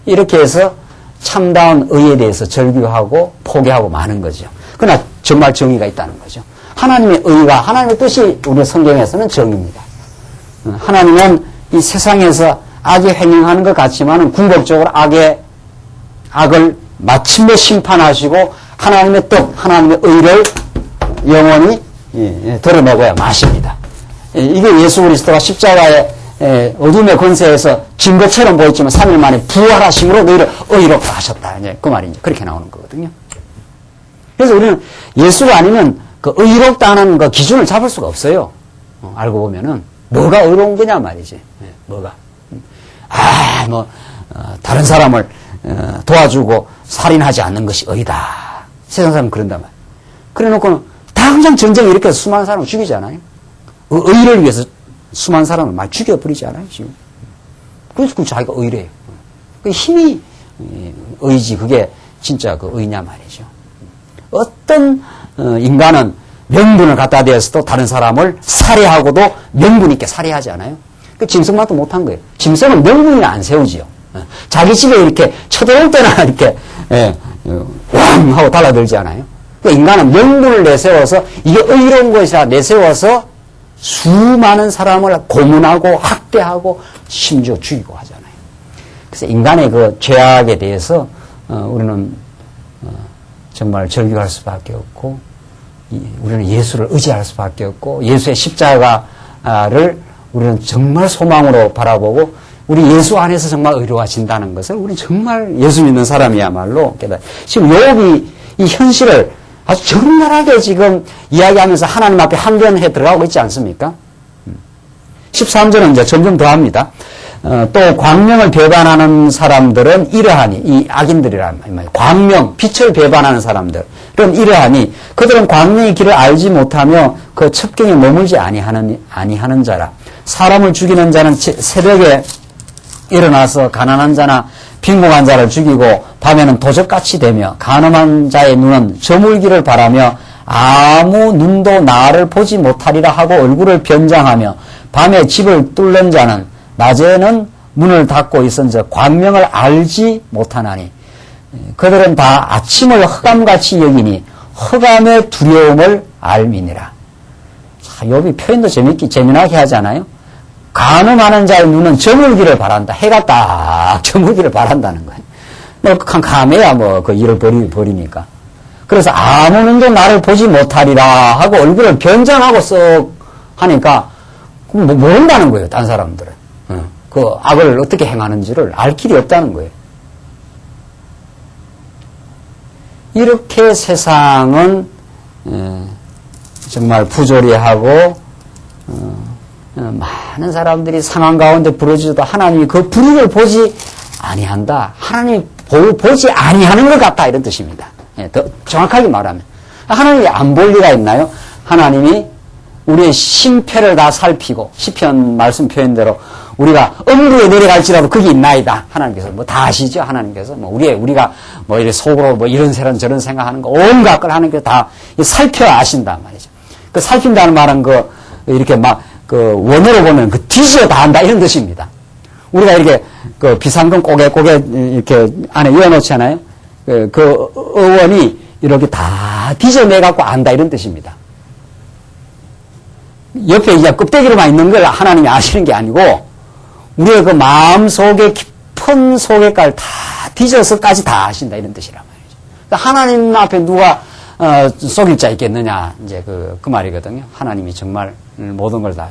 이렇게 해서 참다운 의에 대해서 절규하고 포기하고 마는 거죠. 그러나 정말 정의가 있다는 거죠. 하나님의 의가, 하나님의 뜻이 우리 성경에서는 정의입니다. 하나님은 이 세상에서 악이 행행하는 것 같지만은 궁극적으로 악을 마침내 심판하시고 하나님의 뜻, 하나님의 의를 영원히 드러내고야 마십니다. 이게 예수 그리스도가 십자가의 어둠의 권세에서 진 것처럼 보였지만 3일 만에 부활하심으로 너희를 의롭게 하셨다. 이제 그 말이 이제 그렇게 나오는 거거든요. 그래서 우리는 예수가 아니면 그 의롭다는 그 기준을 잡을 수가 없어요. 알고 보면은 뭐가 의로운 거냐 말이지. 뭐가 다른 사람을 도와주고 살인하지 않는 것이 의다. 세상 사람은 그런단 말이에요. 그래놓고는 당장 전쟁에 이렇게 수많은 사람을 죽이잖아요. 의를 위해서 수많은 사람을 막 죽여버리지 않아요 지금. 그래서 그 자기가 의래요. 그 힘이 의지 그게 진짜 그 의냐 말이죠. 어떤 인간은 명분을 갖다 대어서도 다른 사람을 살해하고도 명분 있게 살해하지 않아요? 그 짐승만도 못한 거예요. 짐승은 명분이 안 세우지요. 자기 집에 이렇게 쳐들어올 때나 이렇게 왕 하고 달라들지 않아요? 그 인간은 명분을 내세워서 이게 의로운 것이라 내세워서 수많은 사람을 고문하고 학대하고 심지어 죽이고 하잖아요. 그래서 인간의 그 죄악에 대해서 우리는 정말 절규할 수밖에 없고 우리는 예수를 의지할 수밖에 없고 예수의 십자가를 우리는 정말 소망으로 바라보고 우리 예수 안에서 정말 의로워진다는 것을 우리는 정말 예수 믿는 사람이야말로 깨달아요. 지금 욥이 이 현실을 아주 적나라하게 지금 이야기하면서 하나님 앞에 항변해 들어가고 있지 않습니까? 13절은 이제 점점 더 합니다. 또 광명을 배반하는 사람들은 이러하니 이 악인들이란 말이에요. 광명, 빛을 배반하는 사람들은 그럼 이러하니 그들은 광명의 길을 알지 못하며 그 첩경에 머물지 아니하는 자라. 사람을 죽이는 자는 새벽에 일어나서 가난한 자나 빈곤한 자를 죽이고 밤에는 도적같이 되며 간음한 자의 눈은 저물기를 바라며 아무 눈도 나를 보지 못하리라 하고 얼굴을 변장하며 밤에 집을 뚫는 자는 낮에는 문을 닫고 있은즉 광명을 알지 못하나니 그들은 다 아침을 흑암같이 여기니 흑암의 두려움을 알미니라. 자, 욥이 표현도 재미나게 하잖아요. 간음하는 자의 눈은 저물기를 바란다. 해가 딱 저물기를 바란다는 거예요. 뭐 캄캄해야 뭐 그 일을 버리니까. 그래서 아무 눈도 나를 보지 못하리라 하고 얼굴을 변장하고 썩 하니까 뭐 모른다는 거예요. 딴 사람들은. 그 악을 어떻게 행하는지를 알 길이 없다는 거예요. 이렇게 세상은 정말 부조리하고 많은 사람들이 상황 가운데 부러지도 하나님이 그 불의를 보지 아니한다. 하나님이 보지 아니하는 것 같다 이런 뜻입니다. 더 정확하게 말하면 하나님이 안 볼 리가 있나요? 하나님이 우리의 심패를 다 살피고 시편 말씀 표현대로 우리가 음부에 내려갈지라도 거기 있나이다. 하나님께서 뭐 다 아시죠? 하나님께서 뭐 우리가 뭐 이렇게 속으로 뭐 이런 저런 생각하는 거 온갖 걸 하나님께서 다 살펴 아신단 말이죠. 그 살핀다는 말은 그 이렇게 막 그 원어로 보면 그 뒤져 다 한다 이런 뜻입니다. 우리가 이렇게 그 비상금 꼬개 이렇게 안에 이어놓잖아요. 그 어원이 이렇게 다 뒤져내 갖고 안다 이런 뜻입니다. 옆에 이제 껍데기로만 있는 걸 하나님이 아시는 게 아니고 우리의 그 마음 속에 깊은 속에까지 다 뒤져서까지 다 아신다 이런 뜻이란 말이죠. 그러니까 하나님 앞에 누가 속일 자 있겠느냐 이제 그 말이거든요. 하나님이 정말 모든 걸 다.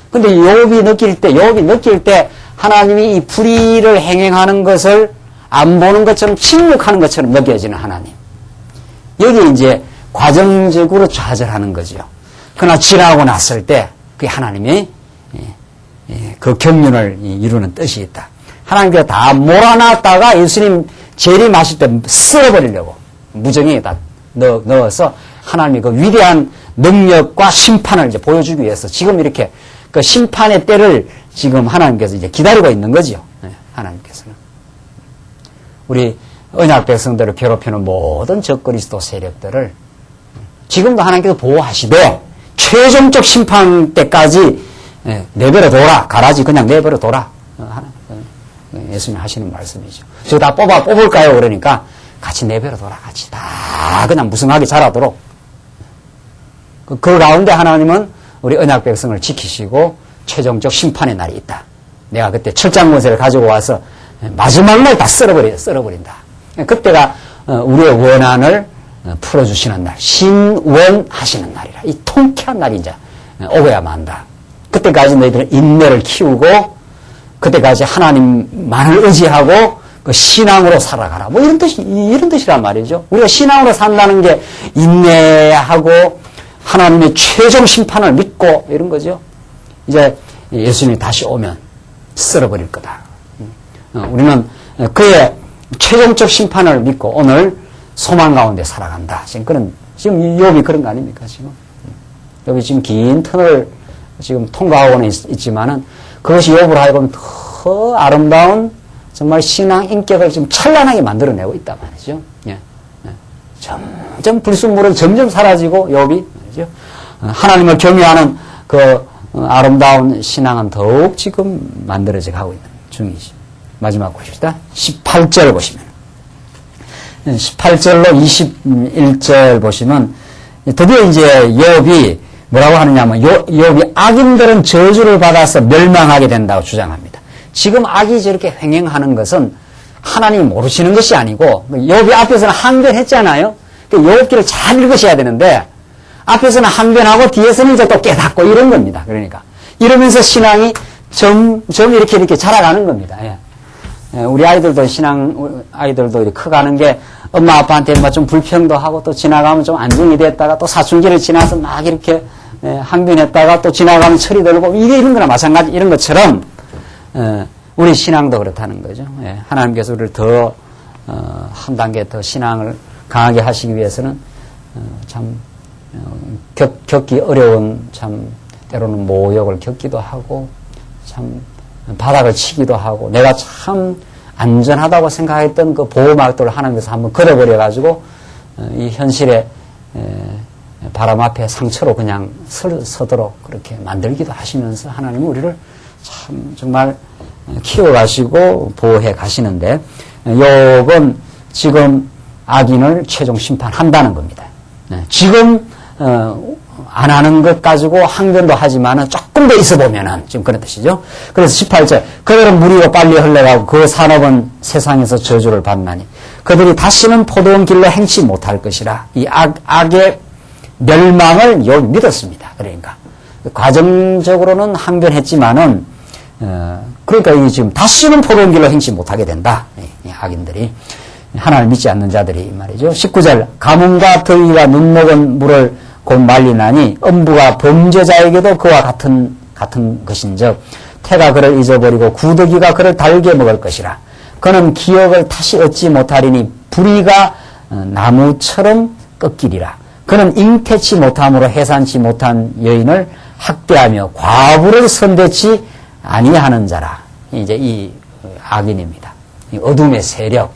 근데 욥이 느낄 때 하나님이 이 불의를 행행하는 것을 안 보는 것처럼 침묵하는 것처럼 느껴지는 하나님. 여기 이제 과정적으로 좌절하는 거죠. 그러나 지나고 났을 때 그게 하나님이 그 경륜을 이루는 뜻이 있다. 하나님께서 다 몰아놨다가 예수님 재림하실 때 쓸어버리려고 무정에 다 넣어서 하나님이 그 위대한 능력과 심판을 이제 보여주기 위해서 지금 이렇게 그 심판의 때를 지금 하나님께서 이제 기다리고 있는 거죠. 하나님께서는. 우리 언약 백성들을 괴롭히는 모든 적그리스도 세력들을 지금도 하나님께서 보호하시되 최종적 심판 때까지 내버려 둬라. 가라지 그냥 내버려 둬라. 예수님 하시는 말씀이죠. 저 다 뽑을까요? 그러니까 같이 내버려 둬라. 같이 다 그냥 무성하게 자라도록. 그 가운데 하나님은 우리 언약 백성을 지키시고 최종적 심판의 날이 있다. 내가 그때 철장권세를 가지고 와서 마지막 날 다 썰어버린다. 그때가 우리의 원한을 풀어주시는 날, 신원하시는 날이라. 이 통쾌한 날이 이제 오고야 만다. 그때까지 너희들은 인내를 키우고 그때까지 하나님만을 의지하고 그 신앙으로 살아가라. 뭐 이런 뜻이란 말이죠. 우리가 신앙으로 산다는 게 인내하고 하나님의 최종 심판을 믿고 이런 거죠. 이제 예수님이 다시 오면 쓸어버릴 거다. 우리는 그의 최종적 심판을 믿고 오늘 소망 가운데 살아간다. 지금 욥이 그런 거 아닙니까? 욥이 지금 긴 터널을 지금 통과하고는 있지만은 그것이 욥으로 하여금 더 아름다운 정말 신앙 인격을 지금 찬란하게 만들어내고 있단 말이죠. 점점 불순물은 점점 사라지고 욥이 말이죠. 하나님을 경외하는 그 아름다운 신앙은 더욱 지금 만들어져 가고 있는 중이죠. 마지막 보십시다. 18절 보시면 18절로 21절 보시면 드디어 이제 욥이 뭐라고 하느냐면 욥이 악인들은 저주를 받아서 멸망하게 된다고 주장합니다. 지금 악이 저렇게 횡행하는 것은 하나님이 모르시는 것이 아니고 욥이 앞에서는 항변했잖아요. 욥기를 잘 읽으셔야 되는데 앞에서는 항변하고 뒤에서는 이제 또 깨닫고 이런 겁니다. 그러니까 이러면서 신앙이 점점 이렇게 자라가는 겁니다. 우리 아이들도 이렇게 커가는 게 엄마 아빠한테 좀 불평도 하고 또 지나가면 좀 안정이 됐다가 또 사춘기를 지나서 막 이렇게 항변했다가 또 지나가면 철이 들고 이런 거나 마찬가지 이런 것처럼 우리 신앙도 그렇다는 거죠. 하나님께서 우리를 더 한 단계 더 신앙을 강하게 하시기 위해서는 참 겪기 어려운 참 때로는 모욕을 겪기도 하고 참 바닥을 치기도 하고 내가 참 안전하다고 생각했던 그 보호막도를 하나님께서 한번 걸어버려가지고 이 현실의 바람 앞에 상처로 그냥 서도록 그렇게 만들기도 하시면서 하나님은 우리를 참 정말 키워가시고 보호해 가시는데 욥은 지금 악인을 최종 심판한다는 겁니다. 지금 안 하는 것 가지고 항변도 하지만은 조금 더 있어 보면은 지금 그런 뜻이죠. 그래서 18절 그들은 무리로 빨리 흘러가고 그 산업은 세상에서 저주를 받나니 그들이 다시는 포도원 길로 행치 못할 것이라. 이 악의 멸망을 욥이 믿었습니다. 그러니까 과정적으로는 항변했지만은 그러니까 이 지금 다시는 포도원 길로 행치 못하게 된다. 이 악인들이 하나님을 믿지 않는 자들이 말이죠. 19절 가뭄과 더위가 눈먹은 물을 곧 말리나니 음부가 범죄자에게도 그와 같은 것인즉 태가 그를 잊어버리고 구더기가 그를 달게 먹을 것이라. 그는 기억을 다시 얻지 못하리니 불의가 나무처럼 꺾이리라. 그는 잉태치 못함으로 해산치 못한 여인을 학대하며 과부를 선대치 아니하는 자라. 이제 이 악인입니다. 이 어둠의 세력.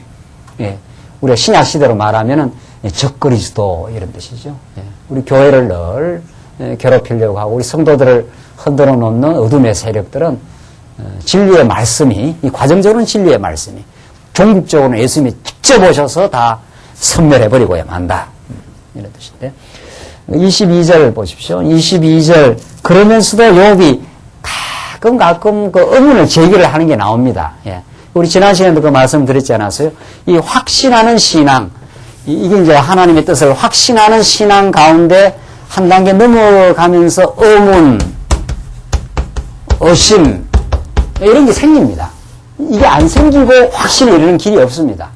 예. 우리가 신약 시대로 말하면은 적그리스도 이런 뜻이죠. 예. 우리 교회를 늘 괴롭히려고 하고 우리 성도들을 흔들어 놓는 어둠의 세력들은 진리의 말씀이 이 과정적으로는 진리의 말씀이 종국적으로는 예수님이 직접 오셔서 다 섬멸해버리고야 만다. 이런 뜻인데 22절 보십시오. 22절 그러면서도 욥이 가끔 그 의문을 제기를 하는 게 나옵니다. 예. 우리 지난 시간에도 그 말씀 드렸지 않았어요? 이 확신하는 신앙, 이게 이제 하나님의 뜻을 확신하는 신앙 가운데 한 단계 넘어가면서 의문, 의심, 이런 게 생깁니다. 이게 안 생기고 확신에 이르는 길이 없습니다.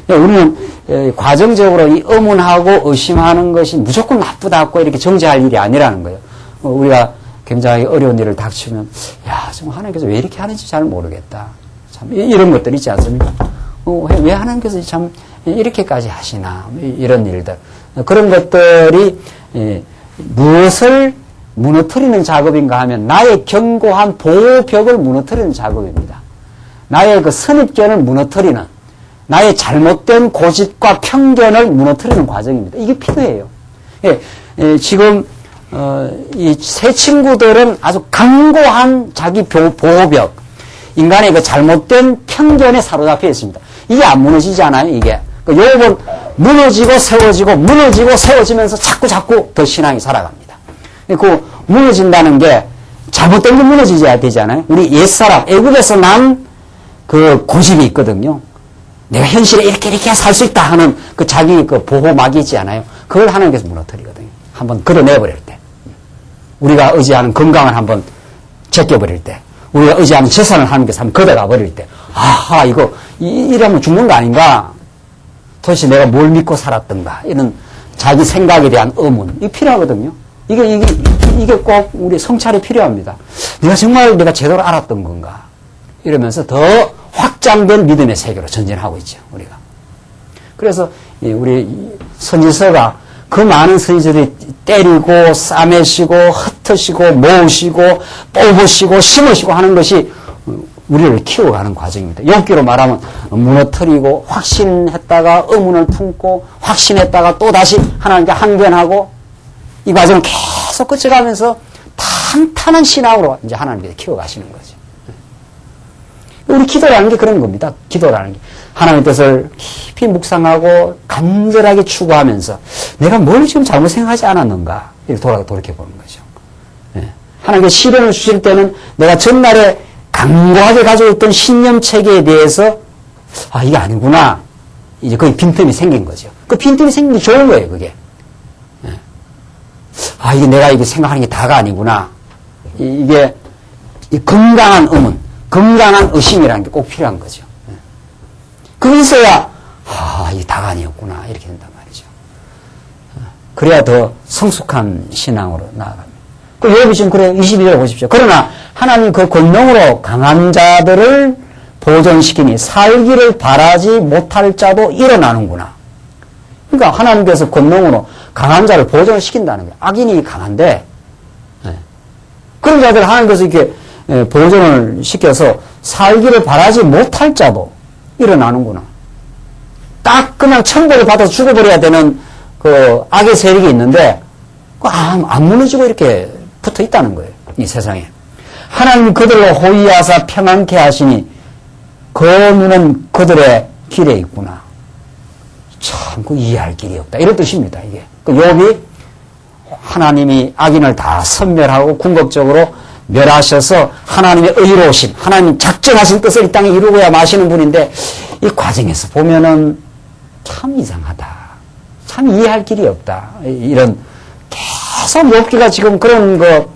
우리는 과정적으로 이 의문하고 의심하는 것이 무조건 나쁘다고 이렇게 정죄할 일이 아니라는 거예요. 우리가 굉장히 어려운 일을 닥치면, 야, 정말 하나님께서 왜 이렇게 하는지 잘 모르겠다. 참, 이런 것들 있지 않습니까? 왜 하나님께서 참 이렇게까지 하시나. 이런 일들. 그런 것들이 무엇을 무너뜨리는 작업인가 하면 나의 견고한 보호벽을 무너뜨리는 작업입니다. 나의 그 선입견을 무너뜨리는, 나의 잘못된 고집과 편견을 무너뜨리는 과정입니다. 이게 필요해요. 지금 이 새 친구들은 아주 강고한 자기 보호벽, 인간의 그 잘못된 편견에 사로잡혀 있습니다. 이게 안 무너지잖아요, 이게. 욥은 무너지고 세워지고 무너지고 세워지면서 자꾸 더 신앙이 살아갑니다. 그 무너진다는 게 잘못된 게 무너지져야 되잖아요. 우리 옛사람, 애굽에서 난 그 고집이 있거든요. 내가 현실에 이렇게 살 수 있다 하는 그 자기 그 보호막이 있지 않아요. 그걸 하나님께서 무너뜨리거든요. 한번 걷어내버릴 때. 우리가 의지하는 건강을 한번 제껴버릴 때. 우리가 의지하는 재산을 하나님께서 한번 걷어가버릴 때. 아하, 이러면 죽는 거 아닌가? 도대체 내가 뭘 믿고 살았던가? 이런 자기 생각에 대한 의문. 이게 필요하거든요. 이게 꼭 우리 성찰이 필요합니다. 내가 제대로 알았던 건가? 이러면서 더 확장된 믿음의 세계로 전진하고 있죠, 우리가. 그래서 우리 선지서가 그 많은 선지자들이 때리고 싸매시고 흩으시고 모으시고 뽑으시고 심으시고 하는 것이 우리를 키워가는 과정입니다. 욥기로 말하면 무너뜨리고 확신했다가 의문을 품고 확신했다가 또다시 하나님께 항변하고 이 과정을 계속 거쳐가면서 탄탄한 신앙으로 이제 하나님께 키워가시는 거죠. 우리 기도라는 게 그런 겁니다. 기도라는 게. 하나님의 뜻을 깊이 묵상하고 간절하게 추구하면서 내가 뭘 지금 잘못 생각하지 않았는가 이렇게 돌이켜보는 거죠. 네. 하나님께 시련을 주실 때는 내가 전날에 강고하게 가지고 있던 신념체계에 대해서 이게 아니구나. 이제 거기 빈틈이 생긴 거죠. 그 빈틈이 생긴 게 좋은 거예요, 그게. 네. 이게 내가 이게 생각하는 게 다가 아니구나. 이게 건강한 의문. 건강한 의심이라는 게 꼭 필요한 거죠. 그게 있어야, 이게 다가 아니었구나. 이렇게 된단 말이죠. 그래야 더 성숙한 신앙으로 나아갑니다. 욥이 지금 그래, 22절 보십시오. 그러나 하나님 그 권능으로 강한 자들을 보존시키니 살기를 바라지 못할 자도 일어나는구나. 그러니까 하나님께서 권능으로 강한 자를 보존시킨다는 거예요. 악인이 강한데 그런 자들 하나님께서 이렇게 보존을 시켜서 살기를 바라지 못할 자도 일어나는구나. 딱 그냥 천벌을 받아서 죽어버려야 되는 그 악의 세력이 있는데 안 무너지고 이렇게 붙어 있다는 거예요. 이 세상에. 하나님 그들로 호위하사 평안케 하시니 그 눈은 그들의 길에 있구나. 참, 그 이해할 길이 없다. 이런 뜻입니다, 이게. 그 욥이 하나님이 악인을 다 섬멸하고 궁극적으로 멸하셔서 하나님의 의로우심, 하나님 작정하신 뜻을 이 땅에 이루고야 마시는 분인데 이 과정에서 보면은 참 이상하다. 참 이해할 길이 없다. 이런 계속 욥기가 지금 그런 거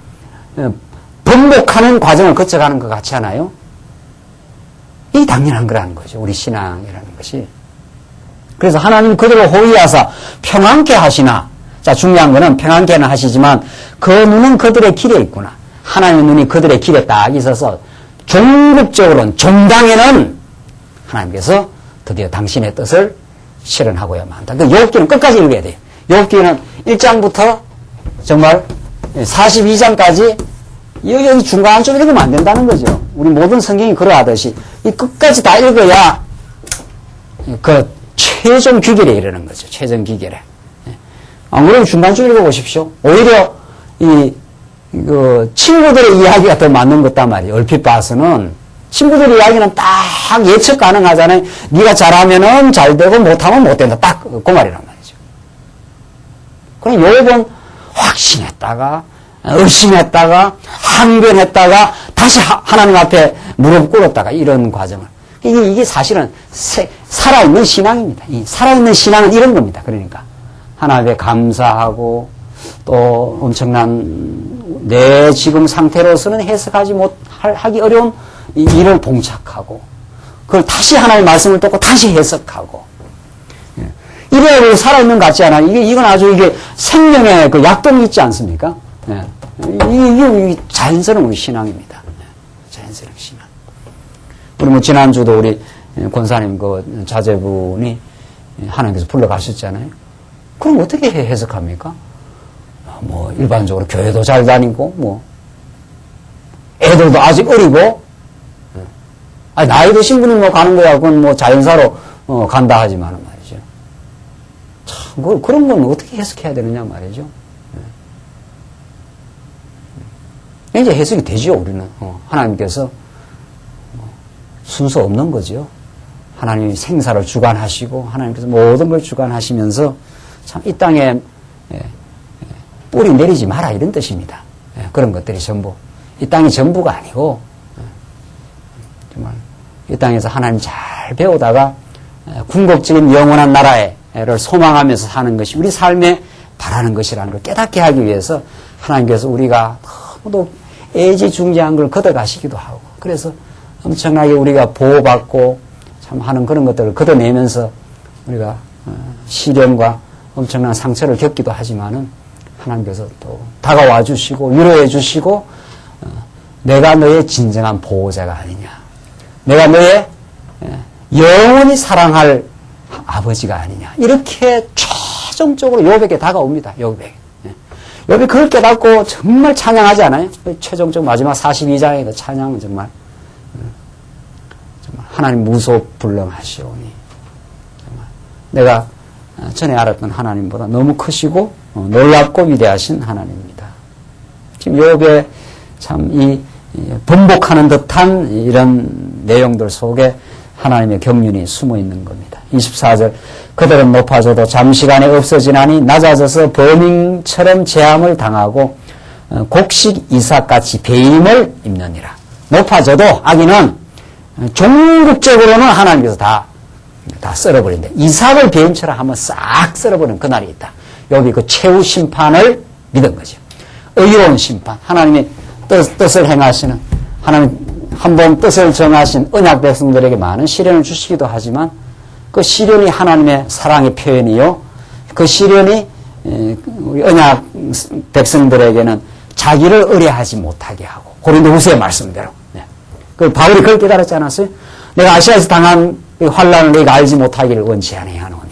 번복하는 과정을 거쳐가는 것 같지 않아요? 이 당연한 거라는 거죠. 우리 신앙이라는 것이. 그래서 하나님 그들을 호위하사 평안케 하시나. 자, 중요한 거는 평안케는 하시지만 그 눈은 그들의 길에 있구나. 하나님의 눈이 그들의 길에 딱 있어서 종국적으로는 종당에는 하나님께서 드디어 당신의 뜻을 실현하고야만 한다. 그 욥기는 끝까지 읽어야 돼요. 욥기는 1장부터 정말 42장까지 여기 중간 좀 읽으면 안 된다는 거죠. 우리 모든 성경이 그러하듯이 이 끝까지 다 읽어야 그 최종 귀결에 이르는 거죠. 최종 귀결에. 안 그러면 중간쯤 읽어보십시오. 오히려 친구들의 이야기가 더 맞는 것 같단 말이에요. 얼핏 봐서는. 친구들의 이야기는 딱 예측 가능하잖아요. 네가 잘하면은 잘 되고 못하면 못 된다. 딱 그 말이란 말이죠. 그럼 욥은 확신했다가 의심했다가 항변했다가 다시 하나님 앞에 무릎 꿇었다가 이런 과정을. 이게 사실은 살아있는 신앙입니다. 이 살아있는 신앙은 이런 겁니다. 그러니까 하나님께 감사하고 또 엄청난 내 지금 상태로서는 해석하지 못하기 어려운 이 일을 봉착하고 그걸 다시 하나님의 말씀을 듣고 다시 해석하고 이래야 살아있는 것 같지 않아요? 이건 아주 이게 생명의 그 약동이 있지 않습니까? 이게 자연스러운 우리 신앙입니다. 자연스러운 신앙. 우리 뭐 지난주도 우리 권사님 그 자제분이 하나님께서 불러가셨잖아요. 그럼 어떻게 해석합니까? 뭐 일반적으로 교회도 잘 다니고 뭐 애들도 아직 어리고 나이 드신 분이 뭐 가는 거야 그건 뭐 자연사로 간다 하지만은 말이죠. 참 그런 건 어떻게 해석해야 되느냐 말이죠. 이제 해석이 되죠. 우리는 하나님께서 순서 없는 거죠. 하나님이 생사를 주관하시고 하나님께서 모든 걸 주관하시면서 참 이 땅에 뿌리 내리지 마라 이런 뜻입니다. 그런 것들이 전부 이 땅이 전부가 아니고 정말 이 땅에서 하나님 잘 배우다가 궁극적인 영원한 나라를 소망하면서 사는 것이 우리 삶에 바라는 것이라는 걸 깨닫게 하기 위해서 하나님께서 우리가 너무도 애지중지한 걸 걷어가시기도 하고 그래서 엄청나게 우리가 보호받고 참 하는 그런 것들을 걷어내면서 우리가 시련과 엄청난 상처를 겪기도 하지만은 하나님께서 또 다가와 주시고 위로해 주시고 내가 너의 진정한 보호자가 아니냐. 내가 너의 영원히 사랑할 아버지가 아니냐. 이렇게 최종적으로 욥에게 다가옵니다. 욥이 그걸 깨닫고 정말 찬양하지 않아요? 최종적 마지막 42장의 그 찬양은 정말 하나님 무소불능하시오니 정말 내가 전에 알았던 하나님보다 너무 크시고 놀랍고 위대하신 하나님입니다. 지금 욥의 참 이 번복하는 듯한 이런 내용들 속에 하나님의 경륜이 숨어 있는 겁니다. 24절 그들은 높아져도 잠시간에 없어지나니 낮아져서 범인처럼 제함을 당하고 곡식 이삭같이 배임을 입느니라. 높아져도 악인은 종국적으로는 하나님께서 다 썰어버린다. 이삭을 배임처럼 한번 싹 썰어버리는 그날이 있다. 여기 그 최후 심판을 믿은 거죠. 의로운 심판. 하나님이 뜻을 행하시는 하나님 한번 뜻을 정하신 언약 백성들에게 많은 시련을 주시기도 하지만 그 시련이 하나님의 사랑의 표현이요. 그 시련이 우리 언약 백성들에게는 자기를 의뢰하지 못하게 하고 고린도후서의 말씀대로 그 바울이 그걸 깨달았지 않았어요? 내가 아시아에서 당한 환란을 너희가 알지 못하기를 원치 아니하노니.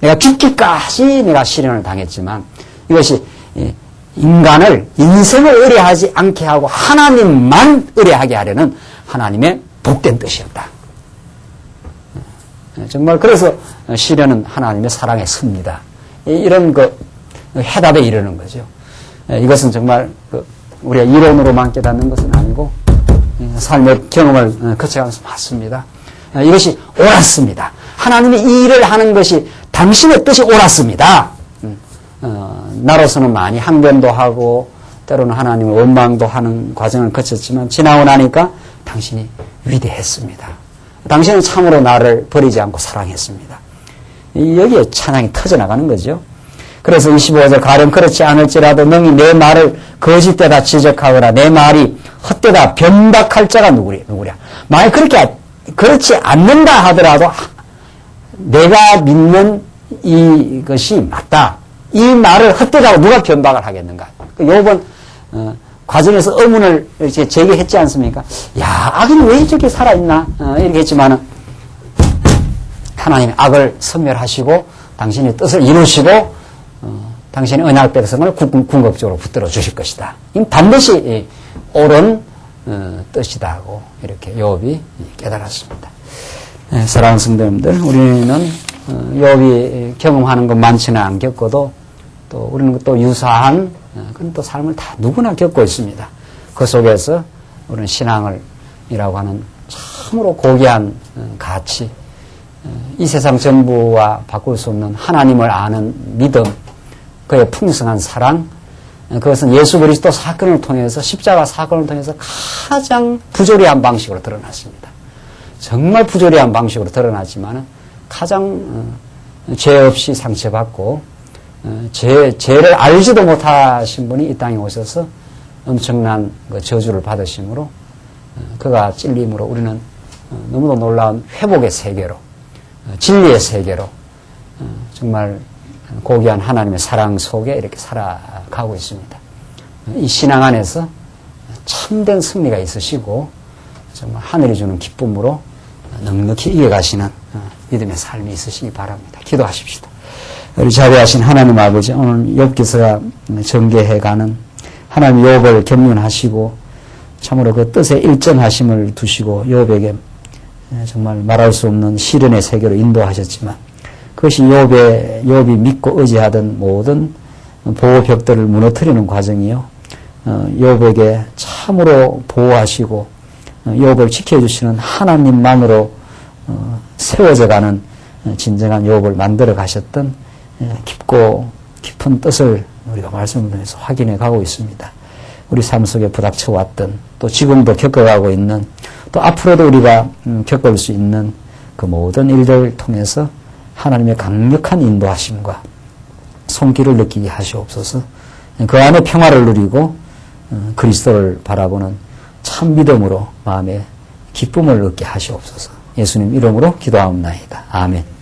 내가 죽기까지 내가 시련을 당했지만 이것이 인간을 인생을 의뢰하지 않게 하고 하나님만 의뢰하게 하려는 하나님의 복된 뜻이었다. 정말 그래서 시련은 하나님의 사랑의 섭니다. 이런 해답에 이르는 거죠. 이것은 정말 우리가 이론으로만 깨닫는 것은 아니고 삶의 경험을 거쳐가면서 맞습니다. 이것이 옳았습니다. 하나님이 이 일을 하는 것이 당신의 뜻이 옳았습니다. 나로서는 많이 항변도 하고 때로는 하나님을 원망도 하는 과정을 거쳤지만 지나고 나니까 당신이 위대했습니다. 당신은 참으로 나를 버리지 않고 사랑했습니다. 여기에 찬양이 터져나가는 거죠. 그래서 25절 가령 그렇지 않을지라도 능히 내 말을 거짓되다 지적하거나 내 말이 헛되다 변박할 자가 누구랴. 만약 그렇지 않는다 하더라도 내가 믿는 이것이 맞다. 이 말을 헛되다고 누가 변박을 하겠는가. 요번 과정에서 의문을 이렇게 제기했지 않습니까? 야, 악은 왜 저렇게 살아있나? 이렇게 했지만은 하나님이 악을 섬멸하시고 당신의 뜻을 이루시고 당신의 언약 백성을 궁극적으로 붙들어 주실 것이다. 이 반드시 옳은 뜻이다고 이렇게 욥이 깨달았습니다. 사랑하는 성도님들, 우리는 욥이 경험하는 것 많지는 않 겪어도 또 우리는 또 유사한 그런 또 삶을 다 누구나 겪고 있습니다. 그 속에서 우리는 신앙이라고 하는 참으로 고귀한 가치, 이 세상 전부와 바꿀 수 없는 하나님을 아는 믿음, 그의 풍성한 사랑, 그것은 예수 그리스도 사건을 통해서 십자가 사건을 통해서 가장 부조리한 방식으로 드러났습니다. 정말 부조리한 방식으로 드러났지만 가장 죄 없이 상처받고 죄를 알지도 못하신 분이 이 땅에 오셔서 엄청난 저주를 받으심으로 그가 찔림으로 우리는 너무도 놀라운 회복의 세계로 진리의 세계로 정말 고귀한 하나님의 사랑 속에 이렇게 살아가고 있습니다. 이 신앙 안에서 참된 승리가 있으시고 정말 하늘이 주는 기쁨으로 넉넉히 이겨가시는 믿음의 삶이 있으시기 바랍니다. 기도하십시다. 우리 자비하신 하나님 아버지, 오늘 욥기서가 전개해가는 하나님 욥을 경륜하시고 참으로 그 뜻에 일정하심을 두시고 욥에게 정말 말할 수 없는 시련의 세계로 인도하셨지만 그것이 욥이 믿고 의지하던 모든 보호벽들을 무너뜨리는 과정이요. 욥에게 참으로 보호하시고 욥을 지켜주시는 하나님만으로 세워져가는 진정한 욥을 만들어 가셨던 깊고 깊은 뜻을 우리가 말씀을 통해서 확인해 가고 있습니다. 우리 삶 속에 부닥쳐왔던 또 지금도 겪어가고 있는 또 앞으로도 우리가 겪을 수 있는 그 모든 일들을 통해서 하나님의 강력한 인도하심과 손길을 느끼게 하시옵소서. 그 안에 평화를 누리고 그리스도를 바라보는 참 믿음으로 마음에 기쁨을 얻게 하시옵소서. 예수님 이름으로 기도하옵나이다. 아멘.